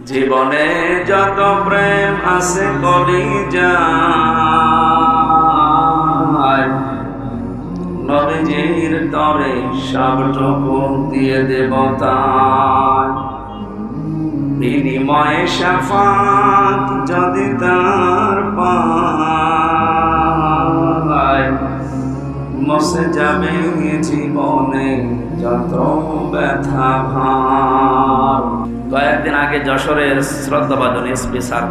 জীবনে যত প্রেম আছে কলিজায়, নবীজির তরে সবটুকু দিয়ে দেব তাই। বিনিময়ে শাফাত যদি তার পায়, মুছে যাবে জীবনে যত ব্যথা ভার। কয়েকদিন আগে যশোরের শ্রদ্ধাভাজন এসপি স্যার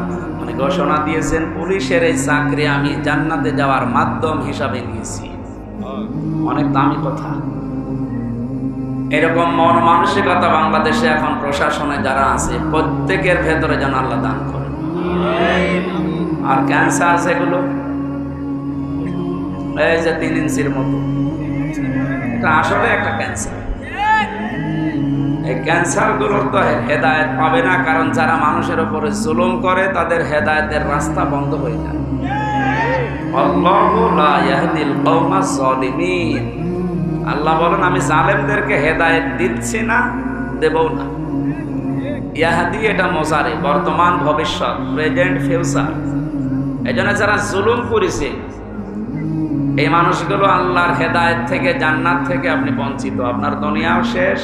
ঘোষণা দিয়েছেন, পুলিশের এই চাকরি আমি জান্নাতে যাওয়ার মাধ্যম হিসাবে নিয়েছি। অনেক দামি কথা। এরকম মন মানসিকতা বাংলাদেশে এখন প্রশাসনে যারা আছে প্রত্যেকের ভেতরে যেন আল্লাহ দান করেন। আর ক্যান্সার যেগুলো এই যে 3 ইঞ্চির মতো, এটা আসলে একটা ক্যান্সার। এই ক্যান্সার গুলোর তো হেদায়েত পাবে না, কারণ যারা মানুষের উপরে জুলুম করে তাদের হেদায়েতের রাস্তা বন্ধ হয়ে যায়। আল্লাহু লা ইয়াহদিল কওমাজ যালিমিন। আল্লাহ বলেন আমি জালেমদেরকে হেদায়েত দিচ্ছি না, দেবও না। ইয়াহদি এটা মোজারে, বর্তমান ভবিষ্যৎ, প্রেজেন্ট ফিউচার। এজন্য যারা জুলুম করেছে এই মানুষগুলো আল্লাহর হেদায়েত থেকে, জান্নাত থেকে আপনি বঞ্চিত। আপনার দুনিয়াও শেষ,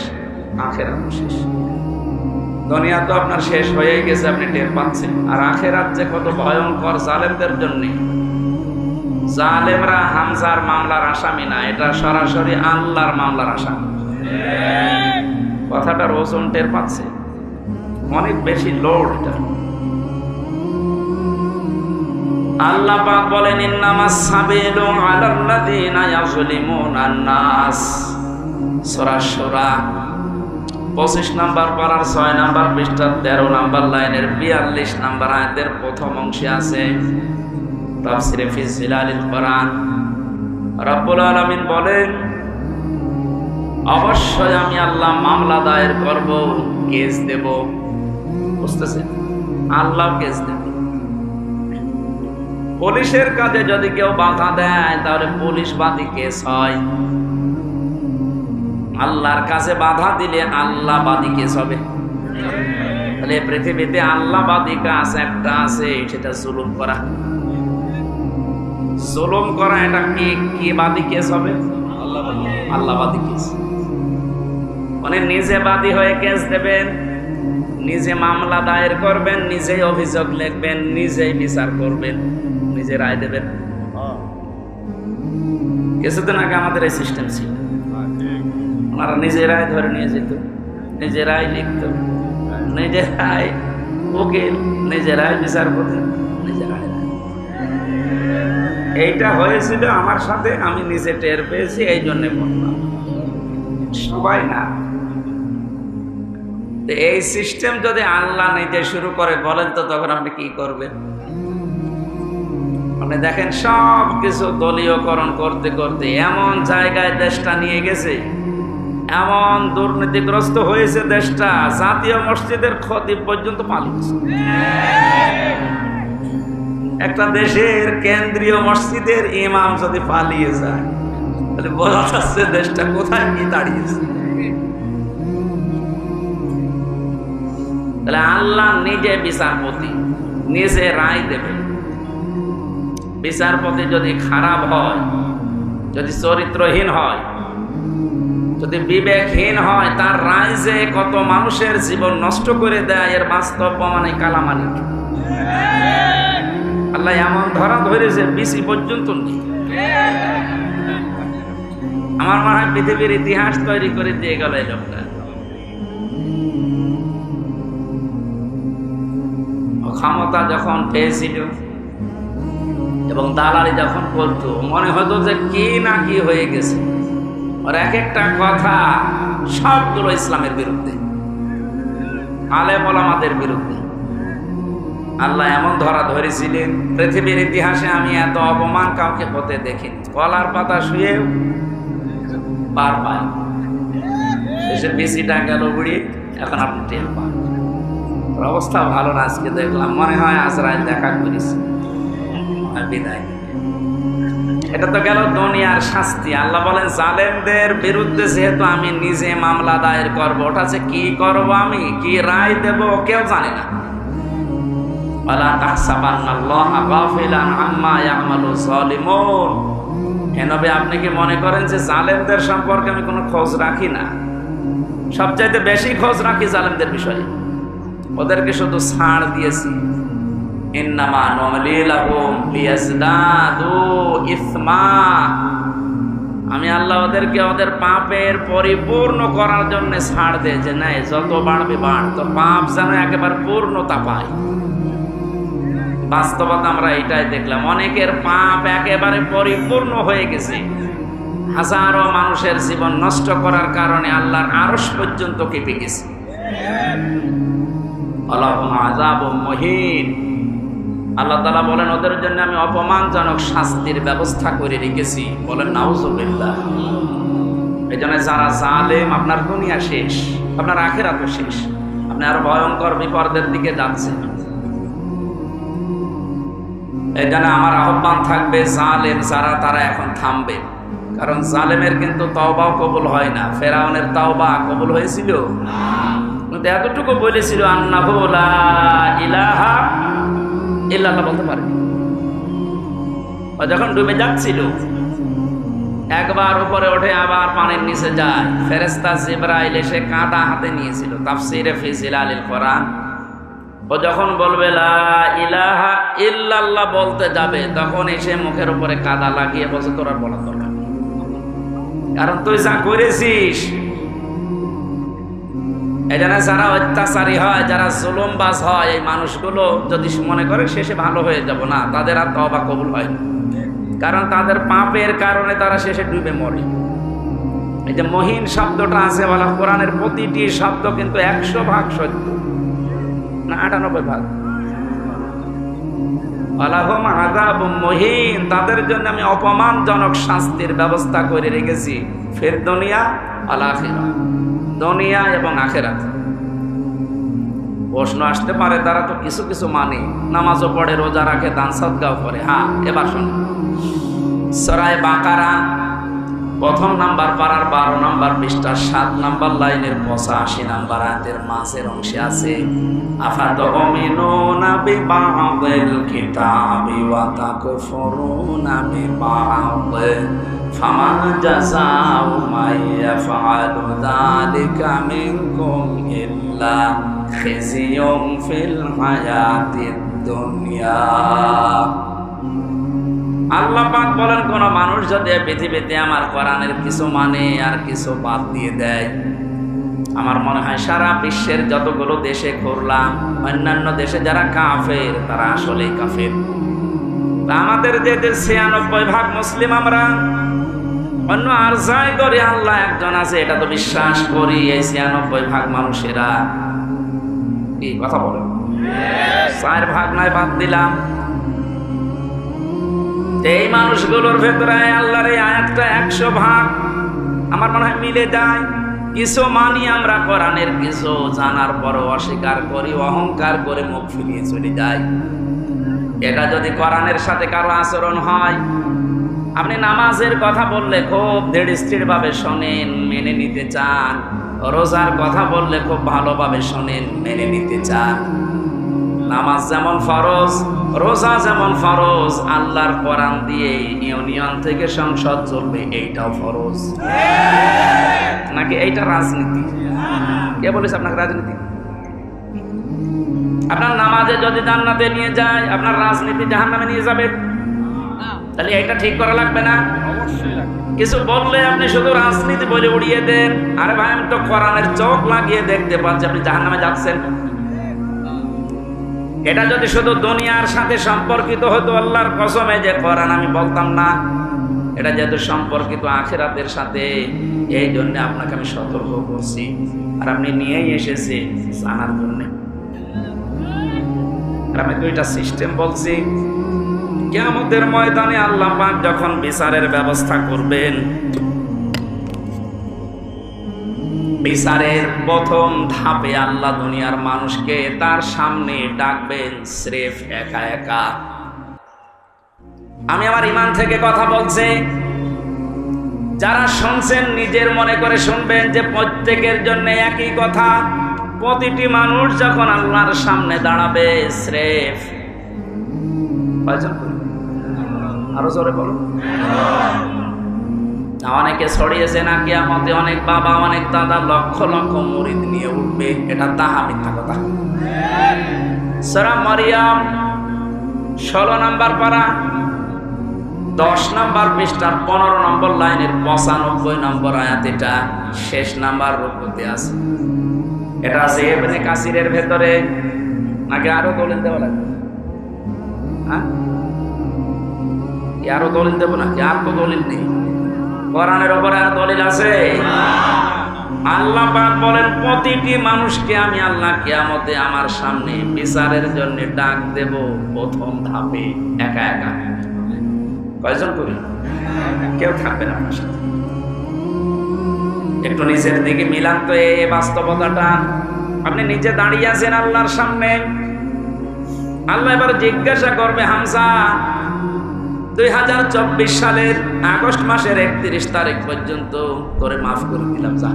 আখিরাতও শেষ। দুনিয়া তো আপনার শেষ হয়েই গেছে, আপনি টের পাচ্ছেন। আর আখিরাত যে কত ভয়ঙ্কর জালেমদের জন্য। জালেমরা হামজার মামলার আসামি না, এটা সরাসরি আল্লাহর মামলার আসামি। কথাটার ওজন টের পাচ্ছে, অনেক বেশি লোড এটা। আল্লাহ পাক বলেন ইন্নামাস সাবিলু আলাল্লাযিনা ইয়াযলিমুনান নাস। সূরা সূরা 25 নম্বর পারার 6 নম্বর পৃষ্ঠা 13 নম্বর লাইনের 42 নম্বর আয়াতের প্রথম অংশে আছে তাফসিরে ফি জিলালিল কোরআন। রব্বুল আলামিন বলেন অবশ্যই আমি আল্লাহ মামলা দায়ের করব, কেস দেব। বুঝতেছেন? আল্লাহ কেস দেব। পুলিশের কাজে যদি কেউ বাধা দেয় তাহলে পুলিশ বাদী কেস হয়। আল্লাহর কাছে বাধা দিলে আল্লাহ বাদী কেস হবে। তাহলে পৃথিবীতে আল্লাহ বাদী কাজ একটা আছে, সেটা জুলুম করা। জুলুম করা এটা কি বাদী কেস হবে? আল্লাহ বাদী কেস। মানে নিজে বাদী হয়ে কেস দেবেন, নিজে মামলা দায়ের করবেন, নিজেই অভিযোগ লিখবেন, নিজেই বিচার করবেন, নিজে রায় দেবেন। কিছুদিন আগে আমাদের এই সিস্টেম ছিল, ওনারা নিজেরাই ধরে নিয়ে যেত, নিজেরাই লিখত, নিজেরাই উকিল, নিজেরাই বিচারপতি, নিজেরাই। এইটা হয়েছিল আমার সাথে, আমি নিজে টের পেয়েছি, এই জন্যে বললাম। সবাই না। এই সিস্টেম যদি আল্লাহ নিজে শুরু করে বলেন তো তখন আপনি কি করবেন? আপনি দেখেন সব কিছু দলীয়করণ করতে করতে এমন জায়গায় দেশটা নিয়ে গেছে, এমন দুর্নীতিগ্রস্ত হয়েছে দেশটা, জাতীয় মসজিদের খতিব পর্যন্ত পালিয়েছে। একটা দেশের কেন্দ্রীয় মসজিদের ইমাম যদি পালিয়ে যায় তাহলে বোঝা যাচ্ছে দেশটা কোথায় কি দাঁড়িয়েছে। তাহলে আল্লাহ নিজে বিচারপতি, নিজে রায় দেবে। বিচারপতি যদি খারাপ হয়, যদি চরিত্রহীন হয়, যদি বিবেকহীন হয়, তার রায় যে কত মানুষের জীবন নষ্ট করে দেয় এর বাস্তব প্রমাণে কালামানিক। আল্লাহ এমন ধরা ধরেছে বিসি পর্যন্ত নেই। আমার মনে হয় পৃথিবীর ইতিহাস তৈরি করে দিয়ে গেল এই লোকটা। ক্ষমতা যখন পেয়েছিল এবং দালালি যখন করতো, মনে হতো যে কি না কি হয়ে গেছে। আর এক একটা কথা সবগুলো ইসলামের বিরুদ্ধে, আলেম ওলামাদের বিরুদ্ধে। আল্লাহ এমন ধরা ধরেছিলেন, পৃথিবীর ইতিহাসে আমি এত অপমান কাউকে হতে দেখিনি। কলার পাতা শুয়েও পার পায়। শেষে বিসিটা গেল উড়িয়ে, এখন আপনি টের পান। অবস্থা ভালো না। আজকে দেখলাম মনে হয় আজরাইল দেখা করেছে আর বিদায়। এটা তো গেল দুনিয়ার শাস্তি। আল্লাহ বলেন জালেমদের বিরুদ্ধে যেহেতু আমি নিজে মামলা দায়ের করবো, ওটা যে কি করবো, আমি কি রায় দেব কেউ জানে না। ওয়ালা তাহসাবান্নাল্লাহা গাফিলান আম্মা ইয়ামালু যালিমুন। হে নবী, আপনি কি মনে করেন যে জালেমদের সম্পর্কে আমি কোনো খোঁজ রাখি না? সবচাইতে বেশি খোঁজ রাখি জালেমদের বিষয়ে। ওদেরকে শুধু ছাড় দিয়েছি। ইন্নামা নুমলি লাহুম লিয়াজদাদু ইসমা। আমি আল্লাহ ওদেরকে ওদের পাপের পরিপূর্ণ করার জন্য ছাড় দেয়, যে নাই যত বাড়বে বাড়, তো পাপ যেন একেবারে পূর্ণতা পায়। বাস্তবতা আমরা এটাই দেখলাম, অনেকের পাপ একেবারে পরিপূর্ণ হয়ে গেছে। হাজারো মানুষের জীবন নষ্ট করার কারণে আল্লাহর আরশ পর্যন্ত কেঁপে গেছে। আলাহুম আযাবুম মুহিন। আল্লাহ তাআলা বলেন ওদের জন্য আমি অপমানজনক শাস্তির ব্যবস্থা করে রেখেছি। বলেন নাউযুবিল্লাহ। এই জন্য যারা জালেম, আপনার দুনিয়া শেষ, আপনার আখিরাতও শেষ, আপনি আরো ভয়ঙ্কর বিপদের দিকে যাচ্ছেন। এই জন্য আমার আহ্বান থাকবে, জালেম যারা তারা এখন থামবে। কারণ জালেমের কিন্তু তওবাও কবুল হয় না। ফেরাউনের তওবা কবুল হয়েছিল? কিন্তু এতটুকু বলেছিল আন্নাহু লা ইলাহা ইল্লাল্লাহ, বলতে পারে। যখন ডুবে যাচ্ছিল, একবার উপরে ওঠে আবার পানির নিচে যায়। ফেরেশতা জিবরাইল এসে কাঁদা হাতে নিয়েছিল। তাফসীরে ফি জিলালিল কোরআন, ও যখন বলবে লা ইলাহা ইল্লাল্লাহ বলতে যাবে, তখন এসে মুখের উপরে কাদা লাগিয়ে বলছে তোর আর বলার দরকার নেই, কারণ তুই যা করেছিস। এই জন্য যারা অত্যাচারী হয়, যারা জুলুমবাজ হয়, এই মানুষগুলো যদি মনে করে শেষে ভালো হয়ে যাব, না, তাদের আর তওবা কবুল হয় না। কারণ তাদের পাপের কারণে তারা শেষে ডুবে মরে। এই যে মহিন শব্দটা আছে বলা, কোরআনের প্রতিটি শব্দ কিন্তু 100% সত্য, না 98%। আলাহুম আযাবুম মুহিন, তাদের জন্য আমি অপমানজনক শাস্তির ব্যবস্থা করে রেখেছি। ফির দুনিয়া ওয়াল আখিরাহ, দুনিয়া এবং আখিরাত। প্রশ্ন আসতে পারে, তারা তো কিছু কিছু মানে, নামাজও পড়ে, রোজা রাখে, দান সদকাও করে। হ্যাঁ, এবার শুনুন, সূরা বাকারা প্রথম নাম্বার পারার 12 নাম্বার পৃষ্ঠার 7 নাম্বার লাইনের 85 নাম্বার আয়াতের মাঝের অংশে আছে আফাতুমিনুনা বিবা'দিল কিতাবি ওয়া তাকফুরুনা বিবা'দ ফামা জাযাউ মান ইয়াফআলু যালিকা মিনকুম ইল্লা খিজিয়ুম ফিল হায়াতিদ দুনিয়া। আল্লাহ পাক বলেন, কোন মানুষ যদি পৃথিবীতে আমার কোরআনের কিছু মানে আর কিছু বাদ দিয়ে দেয়, আমার মনে হয় সারা বিশ্বের যতগুলো দেশে ঘুরলাম, অন্যান্য দেশে যারা কাফের তারা আসলেই কাফের। আমাদের যে 96% মুসলিম, আমরা অন্য আর যাই করি আল্লাহ একজন আছে এটা তো বিশ্বাস করি। এই 96% মানুষেরা কি কথা বলে, 4% নয় বাদ দিলাম। এই মানুষগুলোর ভেতরে আল্লাহর এই আয়াতটা 100% আমার মনে হয় মিলে যায়। কিছু মানি আমরা কোরআনের, কিছু জানার পরও অস্বীকার করি, অহংকার করে মুখ ফিরিয়ে চলে যাই। এটা যদি কোরআনের সাথে কারো আচরণ হয়, আপনি নামাজের কথা বললে খুব দৃঢ়স্থিরভাবে শোনেন, মেনে নিতে চান। রোজার কথা বললে খুব ভালোভাবে শোনেন, মেনে নিতে চান। নামাজ যেমন ফরজ, রোজা যেমন ফরজ, আল্লাহর কোরআন দিয়ে ইউনিয়ন থেকে সংসদ চলবে, এইটাও ফরজ। নাকি এইটা রাজনীতি? কে বলেছে আপনাকে রাজনীতি? আপনার নামাজে যদি জান্নাতে নিয়ে যায়, আপনার রাজনীতি জাহান্নামে নিয়ে যাবে। তাহলে এইটা ঠিক করা লাগবে না? কিছু বললে আপনি শুধু রাজনীতি বলে উড়িয়ে দেন। আরে ভাই, আমি তো কোরআনের চোখ লাগিয়ে দেখতে পাচ্ছি আপনি জাহান্নামে যাচ্ছেন। এটা যদি শুধু দুনিয়ার সাথে সম্পর্কিত হতো, আল্লাহর কসমে যে কোরআন আমি বলতাম না। এটা যেহেতু সম্পর্কিত আখিরাতের সাথে, এই জন্য আপনাকে আমি সতর্ক করছি, আর আপনি নিয়েই এসেছি জানার জন্য। আর আমি দুইটা সিস্টেম বলছি। কিয়ামতের ময়দানে আল্লাহ পাক যখন বিচারের ব্যবস্থা করবেন, বিচারের প্রথম ধাপে আল্লাহ দুনিয়ার মানুষকে তার সামনে ডাকবেন স্রেফ একা একা। আমি আমার ঈমান থেকে কথা বলছি। যারা শুনছেন নিজের মনে করে শুনবেন যে প্রত্যেকের জন্য একই কথা। প্রতিটি মানুষ যখন আল্লাহর সামনে দাঁড়াবে, স্রেফ আরো জোরে বলো। অনেকে ছড়িয়েছে না কিয়ামতে অনেক বাবা অনেক দাদা লক্ষ লক্ষ মুরিদ নিয়ে উঠবে, এটা তাহা মিথ্যা কথা। সূরা মারিয়াম 16 নম্বর পারা 10 নম্বর পৃষ্ঠার 15 নম্বর লাইনের 95 নম্বর আয়াত, এটা শেষ নাম্বার রূপতে আছে। এটা আছে ইবনে কাসিরের ভেতরে, নাকি আরো দলিল দেওয়া লাগবে? হ্যাঁ, আরো দলিল দেবো নাকি? আর তো দলিল নেই, কোরআনের উপরে আর দলিল আছে? আল্লাহ পাক বলেন প্রতিটি মানুষকে আমি আল্লাহ কিয়ামতে আমার সামনে বিচারের জন্য ডাক দেব। প্রথম ধাপে একা একা। কয়জন করি? কেউ থাকবে না আমার সাথে। একটু নিজের দিকে মিলান তো এই বাস্তবতাটা। আপনি নিজে দাঁড়িয়ে আছেন আল্লাহর সামনে, আল্লাহ এবার জিজ্ঞাসা করবে, হামজা 2024 সালের আগস্ট মাসের 31 তারিখ পর্যন্ত তোরে মাফ করে দিলাম, যা।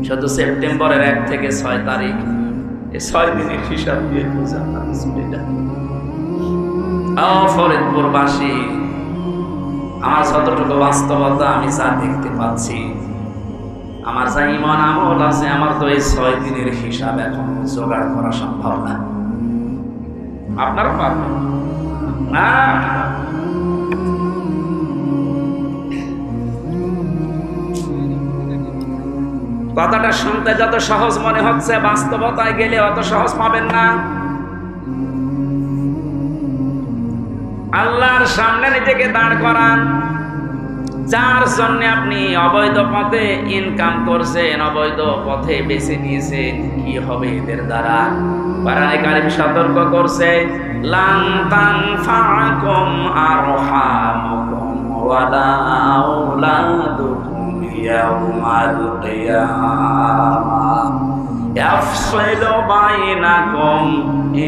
শুধু সেপ্টেম্বরের 1 থেকে 6 তারিখ, এই 6 দিনের হিসাব দিয়ে ফরিদপুরবাসী, আমার যতটুকু বাস্তবতা আমি যা দেখতে পাচ্ছি, আমার যা ঈমান আমল আছে, আমার তো এই 6 দিনের হিসাব এখন জোগাড় করা সম্ভব না। আপনারা পারবেন না? কথাটা শুনতে যত সহজ মনে হচ্ছে, বাস্তবতায় গেলে অত সহজ পাবেন না। আল্লাহর সামনে নিজেকে দাঁড় করান। যার জন্য আপনি অবৈধ পথে ইনকাম করছেন, অবৈধ পথে বেছে নিয়েছেন, কি হবে এদের দ্বারা? কোরআনে কারীম সতর্ক করছে, লান তানফাকুম আরহামুকুম ওয়ালা আওলাদুকুম ইয়াউমাল কিয়ামাহ ইয়াফসিলু বাইনাকুম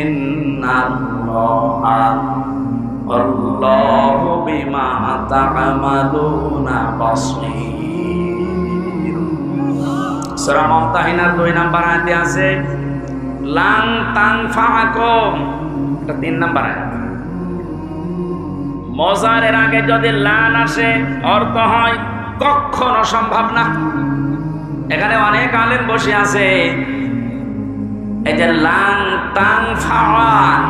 ইন্নাল্লাহা আল্লাহু বিমা তা'মালুনা বাসীর। সূরা মুমতাহিনার 2 নম্বর আয়াতে আছে লান তানফাকুম, এটা 3 নম্বর আয়াত। মজারের আগে যদি লান আসে অর্থ হয় কখনো সম্ভব না। এখানে অনেক আলেম বসে আছে, এই যে লান তানফা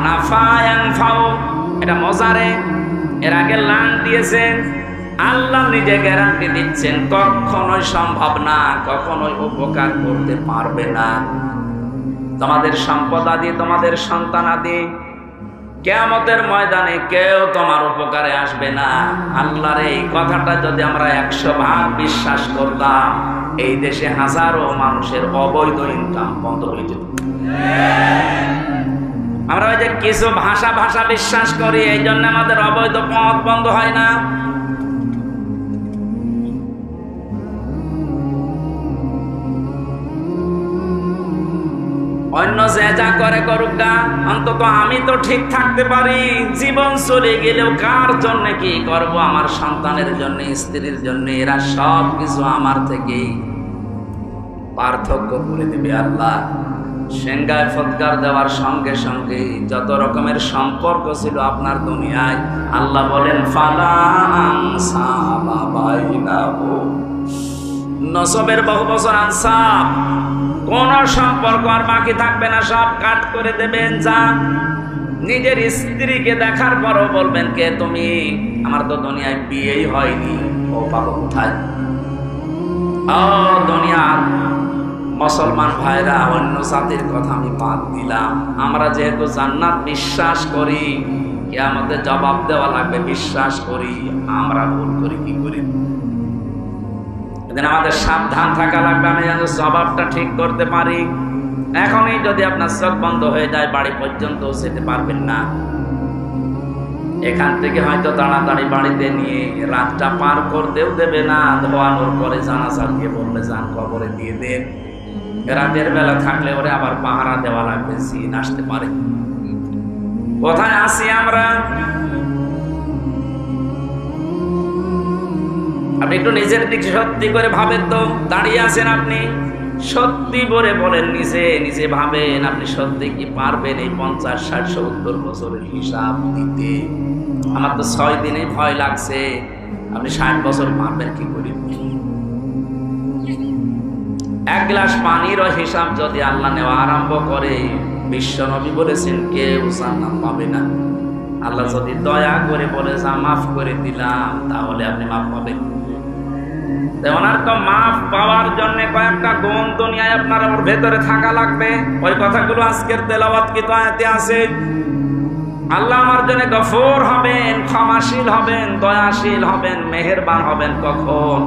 নাফা ইয়ানফাউ, এটা মজারে, এর আগে লান দিয়েছেন। আল্লাহ নিজে গ্যারান্টি দিচ্ছেন কখনোই সম্ভব না, কখনোই উপকার করতে পারবে না। তোমাদের সম্পদ আদি, তোমাদের সন্তান আদি, কিয়ামতের ময়দানে কেউ তোমার উপকারে আসবে না। আল্লাহর এই কথাটা যদি আমরা 100 ভাগ বিশ্বাস করতাম, এই দেশে হাজারো মানুষের অবৈধ ইনকাম বন্ধ হয়ে যেত। আমরা ওই যে কিছু ভাষা বিশ্বাস করি, এই জন্য আমাদের অবৈধ পথ বন্ধ হয় না। অন্য যে যা করে করুক গা, অন্তত আমি তো ঠিক থাকতে পারি। জীবন চলে গেলেও কার জন্য কি করব? আমার সন্তানের জন্য, স্ত্রীর জন্য। এরা সব কিছু আমার থেকে পার্থক্য করে দেবে আল্লাহ। সেঙ্গায় ফৎকার দেওয়ার সঙ্গে সঙ্গে যত রকমের সম্পর্ক ছিল আপনার দুনিয়ায়, আল্লাহ বলেন ফালা আনসাবা বাইনাহুম। নসবের বহু বছর আনসাব, কোন সম্পর্ক আর বাকি থাকবে না, সব কাট করে দেবেন। যা নিজের স্ত্রীকে দেখার পরও বলবেন, কে তুমি? আমার তো দুনিয়ায় বিয়েই হয়নি, ও পাবো কোথায়? ও দুনিয়ার মুসলমান ভাইরা, অন্য জাতির কথা আমি বাদ দিলাম। আমরা যেহেতু জান্নাত বিশ্বাস করি, কিয়ামতে জবাব দেওয়া লাগবে বিশ্বাস করি, আমরা ভুল করি কি করি? আমাদের সাবধান থাকা লাগবে, আমি যেন জবাবটা ঠিক করতে পারি। এখনই যদি আপনার চোখ বন্ধ হয়ে যায়, বাড়ি পর্যন্ত যেতে পারবেন না। এখান থেকে হয়তো তাড়াতাড়ি বাড়িতে নিয়ে রাতটা পার করতেও দেবে না। ধোয়ানোর পরে জানাজা দিয়ে বলবে যান কবরে দিয়ে দেন। রাতের বেলা থাকলে ওরে আবার পাহারা দেওয়া লাগবে, জিন আসতে পারে। কোথায় আসি আমরা? আপনি একটু নিজের দিকে সত্যি করে ভাবেন তো, দাঁড়িয়ে আছেন আপনি, সত্যি করে বলেন, নিজে নিজে ভাবেন আপনি সত্যি কি পারবেন এই 50, 60, 70 বছরের হিসাব দিতে? আমার তো 6 দিনে ভয় লাগছে, আপনি 60 বছর পারবেন কি করে? এক গ্লাস পানিরও হিসাব যদি আল্লাহ নেওয়া আরম্ভ করে, বিশ্ব নবী বলেছেন কেউ জান্নাত পাবে না। আল্লাহ যদি দয়া করে বলে যা মাফ করে দিলাম, তাহলে আপনি মাফ পাবেন। ওনার তো মাফ পাওয়ার জন্য কয়েকটা গুণ দুনিয়ায় আপনার ওর ভেতরে থাকা লাগবে। ওই কথাগুলো আজকের তেলাওয়াত কি আয়াতে আছে। আল্লাহ আমার জন্য গফুর হবেন, ক্ষমাশীল হবেন, দয়াশীল হবেন, মেহেরবান হবেন কখন?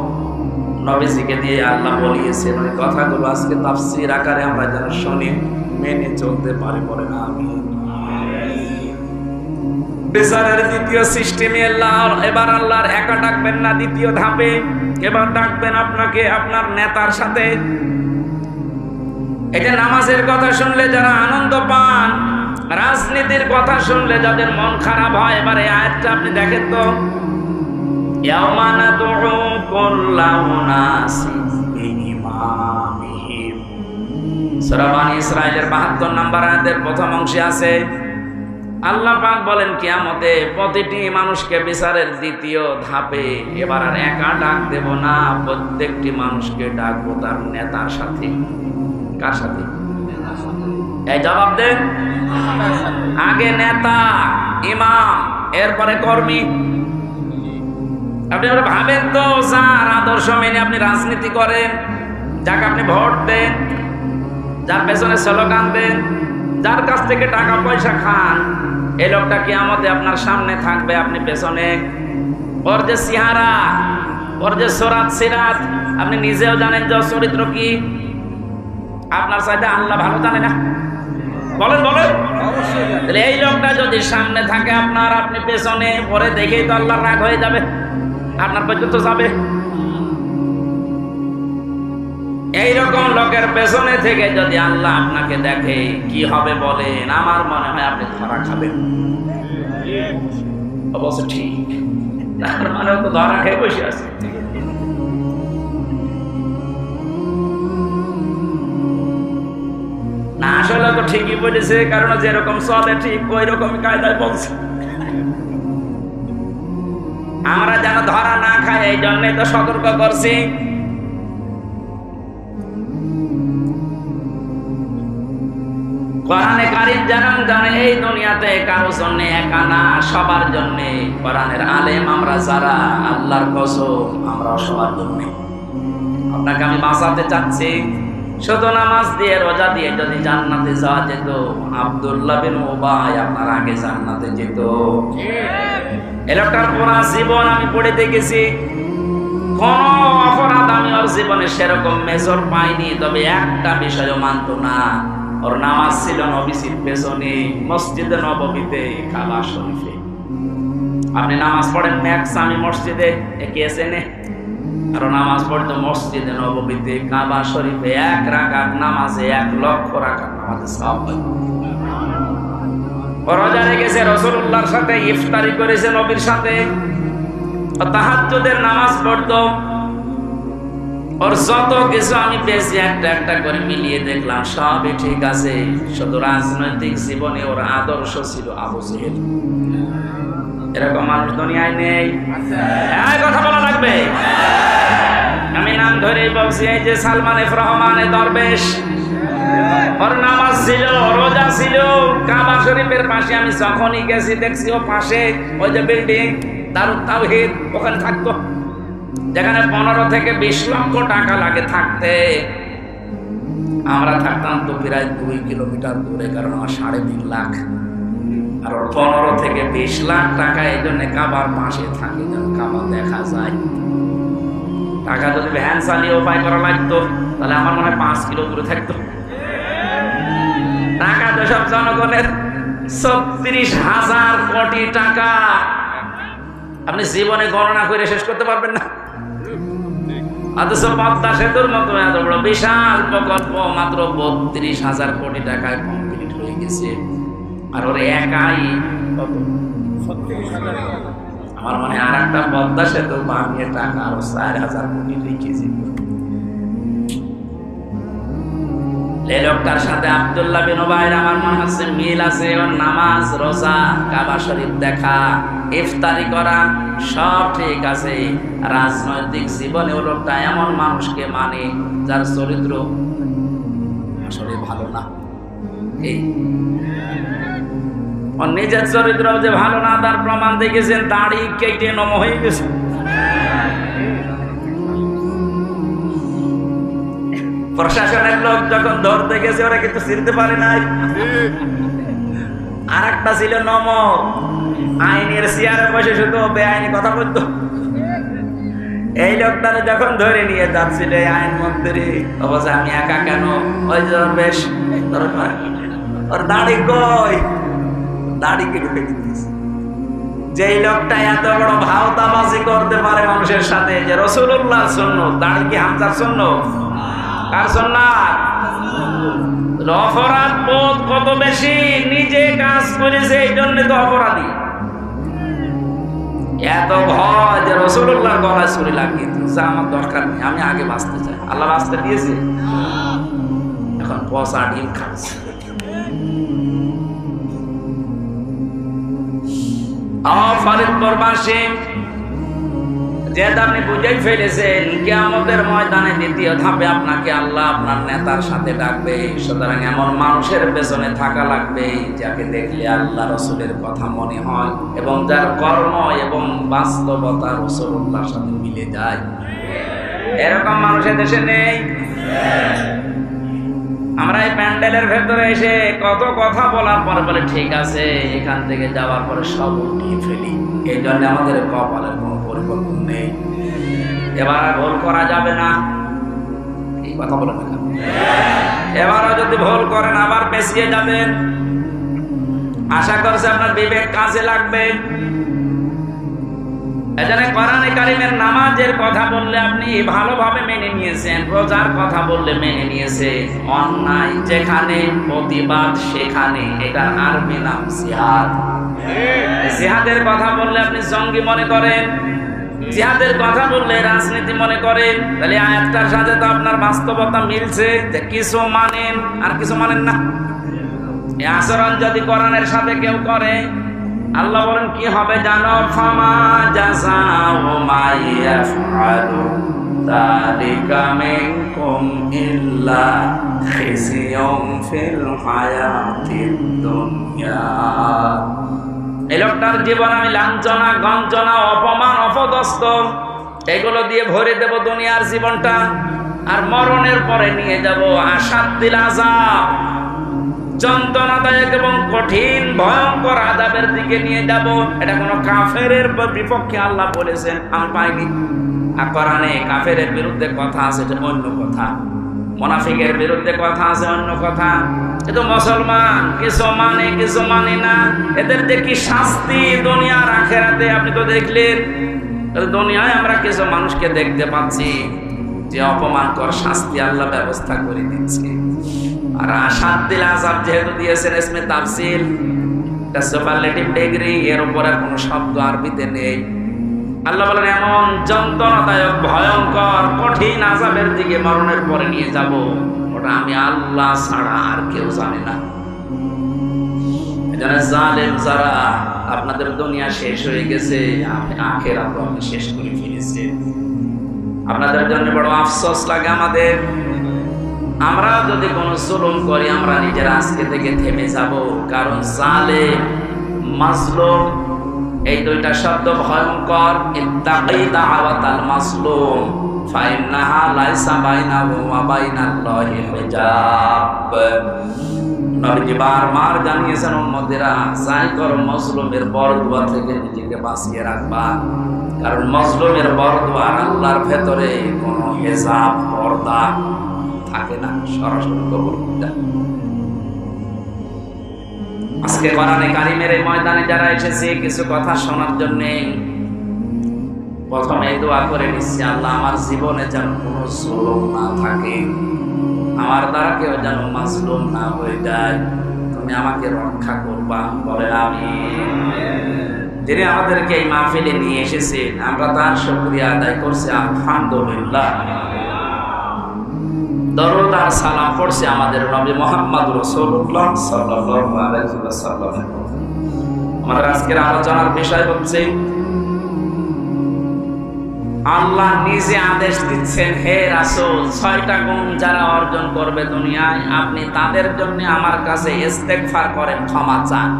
নবীজিকে দিয়ে আল্লাহ বলিয়েছেন। ওই কথাগুলো আজকে তাফসীর আকারে আমরা যেন শুনি, মেনে চলতে পারি, বলে না আমি। বিচারের দ্বিতীয় সিস্টেমে এবার আল্লাহর একা ডাকবেন না, দ্বিতীয় ধাপে এবার ডাকবেন আপনাকে আপনার নেতার সাথে। এটা নামাজের কথা শুনলে যারা আনন্দ পান, রাজনীতির কথা শুনলে যাদের মন খারাপ হয়, এবার এই আয়াতটা আপনি দেখেন তো, ইয়াওমা নাদউ কুল্লা উনাসিন বিইমামিহিম। সূরা বনী ইসরাঈলের 72 নম্বর আয়াতের প্রথম অংশে আছে, আল্লাহ পাক বলেন কিয়ামতে প্রতিটি মানুষকে বিচারের দ্বিতীয় ধাপে এবার আর একা ডাক দেব না, প্রত্যেকটি মানুষকে ডাকবো তার নেতার সাথে। কার সাথে? এই জবাব দেন। আগে নেতা, ইমাম, এরপরে কর্মী। আপনি ভাবেন তো, যার আদর্শ মেনে আপনি রাজনীতি করেন, যাকে আপনি ভোট দেন, যার পেছনে স্লোগান দেন, যার কাছ থেকে টাকা পয়সা খান, এই লোকটা কিয়ামতে আপনার সামনে থাকবে, আপনি পেছনে। ওর যে চেহারা, ওর যে সুরাত সিরাত, আপনি নিজেও জানেন যে চরিত্র কি। আপনার চাইতে আল্লাহ ভালো জানে না? বলেন বলেন। তাহলে এই লোকটা যদি সামনে থাকে আপনার, আপনি পেছনে, পরে দেখেই তো আল্লাহর রাগ হয়ে যাবে, আপনার পর্যন্ত যাবে। এইরকম লোকের পেছনে থেকে যদি আল্লাহ আপনাকে দেখে, কি হবে বলেন? আমার মনে হয় আপনি ধরা খাবেন। অবশ্য ঠিক, তার মানে তো ধরা খেয়ে বসে আছে। না, আসলে তো ঠিকই বলেছে, কারণ যেরকম চলে ঠিক ওই রকম কায়দায় বলছে। আমরা যেন ধরা না খাই, এই জন্যই তো সতর্ক করছি। কোরআনে কারীম জানে এই দুনিয়াতে কারোর জন্য একা না, সবার জন্য। কোরআনের আলেম আমরা যারা, আল্লাহর কসম আমরা সবার জন্য। আপনাকে আমি বাঁচাতে চাচ্ছি। শুধু নামাজ দিয়ে, রোজা দিয়ে যদি জান্নাতে যাওয়া যেত, আব্দুল্লাহ বিন উবাই আপনার আগে জান্নাতে যেত। এই লোকটার পুরা জীবন আমি পড়ে দেখেছি, কোন অপরাধ আমি ওর জীবনে সেরকম মেজর পাইনি। তবে একটা বিষয়ও মানত না, ওর নামাজ ছিল নবীজির পেছনে, মসজিদে নববীতে, কাবা শরীফে। আপনি নামাজ পড়েন ম্যাক্সামি মসজিদে, একে এসেনে, আর নামাজ পড়তো মসজিদে নববীতে, কাবা শরীফে। 1 রাকাত নামাজে 1 লক্ষ রাকাত নামাজে সওয়াব হয়। রোজা রেখেছে, রাসূলুল্লাহর সাথে ইফতারি করেছে, নবীর সাথে, তাহাজ্জুদের নামাজ পড়তো। ওর যত কিছু আমি পেয়েছি একটা একটা করে মিলিয়ে দেখলাম, সবই ঠিক আছে। শুধু রাজনৈতিক জীবনে ওর আদর্শ ছিল আবু জেহেল। এরকম মানুষ দুনিয়ায় নেই। কথা বলা লাগবে। আমি নাম ধরেই বলছি, এই যে সালমান এফ রহমান দরবেশ, ওর নামাজ ছিল, রোজা ছিল। কাবা শরীফের পাশে আমি যখনই গেছি দেখছি ও পাশে ওই যে বিল্ডিং দারুত তাওহীদ, ওখানে থাকতো, যেখানে 15 থেকে 20 লক্ষ টাকা লাগে থাকতে। আমরা থাকতাম তো প্রায় 2 কিলোমিটার দূরে, কারণ আমার 3.5 লাখ, আর 15 থেকে 20 লাখ টাকা। এই জন্য কাবার পাশে থাকি, যেন কাবা দেখা যায়। টাকা যদি ভ্যান চালিয়ে উপায় করা লাগতো, তাহলে আমার মনে হয় 5 কিলো দূরে থাকতো। টাকা তো সব জনগণের, 36,000 কোটি টাকা। আপনি জীবনে গণনা করে শেষ করতে পারবেন না। অথচ পদ্মা সেতুর মতো এত বড় বিশাল প্রকল্প মাত্র 32,000 কোটি টাকায় কমপ্লিট হয়ে গেছে। আর ওর একাই কত? আমার মনে আর একটা পদ্মা সেতু বানিয়ে টাকা আরো 4,000 কোটি রেখেছি। এই লোকটার সাথে আব্দুল্লাহ বিন উবাইর আমার মনে হচ্ছে মিল আছে। ওর নামাজ, রোজা, কাবা শরীফ দেখা, ইফতারি করা সব ঠিক আছে। রাজনৈতিক জীবনে ও লোকটা এমন মানুষকে মানে যার চরিত্র আসলে ভালো না। এই ওর নিজের চরিত্র যে ভালো না তার প্রমাণ দেখেছেন, দাড়ি কেটে নম হয়ে গেছে। প্রশাসনের লোক যখন ধরতে গেছে ওরা কিন্তু চিনতে পারে নাই। আর একটা ছিল নম, আইনের চেয়ারে বসে শুধু বেআইনি কথা বলতো। এই লোকটারে যখন ধরে নিয়ে যাচ্ছিল আইনমন্ত্রী, অবশ্য আমি একা কেন, ওই বেশ ওর দাড়ি কই, দাড়িকে ঢুকে দিতেছে। যেই লোকটা এত বড় ভাওতাবাজি করতে পারে মানুষের সাথে, যে রাসূলুল্লাহ সুন্নাত, দাড়ি কি হামজার সুন্নাত? কার সুন্নাত? অপরাধ বোধ কত বেশি, নিজে কাজ করেছে এই জন্য তো অপরাধী। এত ভয় যে রাসূলুল্লাহ গলায় ছুরি লাগিয়ে দিয়েছে, আমার দরকার নেই, আমি আগে বাঁচতে চাই। আল্লাহ বাঁচতে দিয়েছে, এখন পচা ডিম খাচ্ছে। ফরিদপুরবাসী যেহেতু আপনি বুঝেই ফেলেছেন কিয়ামতের ময়দানে দ্বিতীয় ধাপে আপনাকে আল্লাহ আপনার নেতার সাথে ডাকবে, সুতরাং এমন মানুষের পেছনে থাকা লাগবে যাকে দেখলে আল্লাহ রসুলের কথা মনে হয় এবং যার কর্ম এবং বাস্তবতা রাসূলুল্লাহর সাথে মিলে যায়। এরকম মানুষের দেশে নেই। আমরা এই প্যান্ডেলের ভেতরে এসে কত কথা বলার পরে বলে ঠিক আছে, এখান থেকে যাওয়ার পরে সব উঠিয়ে ফেলি। এই জন্য আমাদের কপালের কোনো পরিবর্তন নেই। এবার ভুল করা যাবে না, এই কথা বলে না। এবারও যদি ভুল করেন আবার পেছিয়ে যাবেন। আশা করছি আপনার বিবেক কাজে লাগবে। এখানে কোরআনে কারিমের নামাজের কথা বললে আপনি ভালোভাবে মেনে নিয়েছেন, রোজার কথা বললে মেনে নিয়েছেন, অন্যায় যেখানে প্রতিবাদ সেখানে, এটার আরবি নাম জিহাদ। জিহাদের কথা বললে আপনি জঙ্গি মনে করেন, জিহাদের কথা বললে রাজনীতি মনে করেন। তাহলে আয়াতটার সাথে তো আপনার বাস্তবতা মিলছে যে কিছু মানেন আর কিছু মানেন না। এই আচরণ যদি কোরআনের সাথে কেউ করে, আল্লাহ বলেন কি হবে জানো? ফামা জাযাউ মা ইয়াফআলু যালিকা মিনকুম ইল্লা খিজিয়ুন ফিল হায়াতিদ দুনিয়া। এই লোকটার জীবন আমি লাঞ্ছনা, গঞ্জনা, অপমান, অপদস্থ এগুলো দিয়ে ভরে দেব দুনিয়ার জীবনটা, আর মরণের পরে নিয়ে যাব আসাদ্দিল আযাব, যন্ত্রণাদায়ক এবং কঠিন ভয়ঙ্কর আযাবের দিকে নিয়ে যাব। এটা কোন কাফেরের বিপক্ষে আল্লাহ বলেছেন, আমি পাইনি। আর কোরআনে কাফেরের বিরুদ্ধে কথা আছে, এটা অন্য কথা। মুনাফিকের বিরুদ্ধে কথা আছে, অন্য কথা। কিন্তু মুসলমান কিছু মানে কিছু মানে না, এদের যে কি শাস্তি দুনিয়ার আখিরাতে আপনি তো দেখলেন। দুনিয়ায় আমরা কিছু মানুষকে দেখতে পাচ্ছি যে অপমানকর শাস্তি আল্লাহ ব্যবস্থা করে দিচ্ছে। আর আসাদ্দিল আযাব যেহেতু দিয়েছেন ইসমে তাফসীল, এটা সুপারলেটিভ ডিগ্রি, এর উপর আর কোনো শব্দ আরবিতে নেই। আল্লাহ বলেন এমন যন্ত্রণাদায়ক ভয়ঙ্কর কঠিন আযাবের দিকে মরণের পরে নিয়ে যাব, ওটা আমি আল্লাহ ছাড়া আর কেউ জানে না। এজন্য জালেম যারা, আপনাদের দুনিয়া শেষ হয়ে গেছে, আখিরাত আপনি শেষ করে ফেলেছে। আপনাদের জন্য বড় আফসোস লাগে আমাদের। আমরা যদি কোনো জুলুম করি, আমরা নিজেরা আজকে থেকে থেমে যাব। কারণ জালেম, মাজলুম এই দুইটা শব্দ ভয়ঙ্কর। ইত্তাকি দাওয়াতাল মাজলুম ফাইন্নাহা লাইসা বাইনাহু ওয়া বাইনাল্লাহি হিজাব। নবীজি বারবার জানিয়েছেন উম্মতেরা, যাই করো মাজলুমের বরদুয়া থেকে নিজেকে বাঁচিয়ে রাখবা। কারণ মাজলুমের বরদুয়া আল্লাহর ভেতরে কোনো হিজাব, পর্দা থাকে না, সরাসরি কবুল দেয়। আজকে কোরআনে কারিমের এই ময়দানে যারা এসেছে কিছু কথা শোনার জন্য, প্রথমে দোয়া করে নিচ্ছি, আল্লাহ আমার জীবনে যেন কোনো জুলুম না থাকে, আমার দ্বারা কেউ যেন মাজলুম না হয়ে যায়, তুমি আমাকে রক্ষা করবা। বলে আমিন। যিনি আমাদেরকে এই মাহফিলে নিয়ে এসেছেন, আমরা তার শুকরিয়া আদায় করছি আলহামদুলিল্লাহ। দরুদ আর সালাম পড়ছি আমাদের নবী মুহাম্মদ রাসূলুল্লাহ সাল্লাল্লাহু আলাইহি ওয়াসাল্লাম। আমাদের আজকের আলোচনার বিষয় হচ্ছে আল্লাহ নিজে আদেশ দিচ্ছেন, হে রাসূল, 6টা গুণ যারা অর্জন করবে দুনিয়ায়, আপনি তাদের জন্য আমার কাছে ইস্তেগফার করেন, ক্ষমা চান।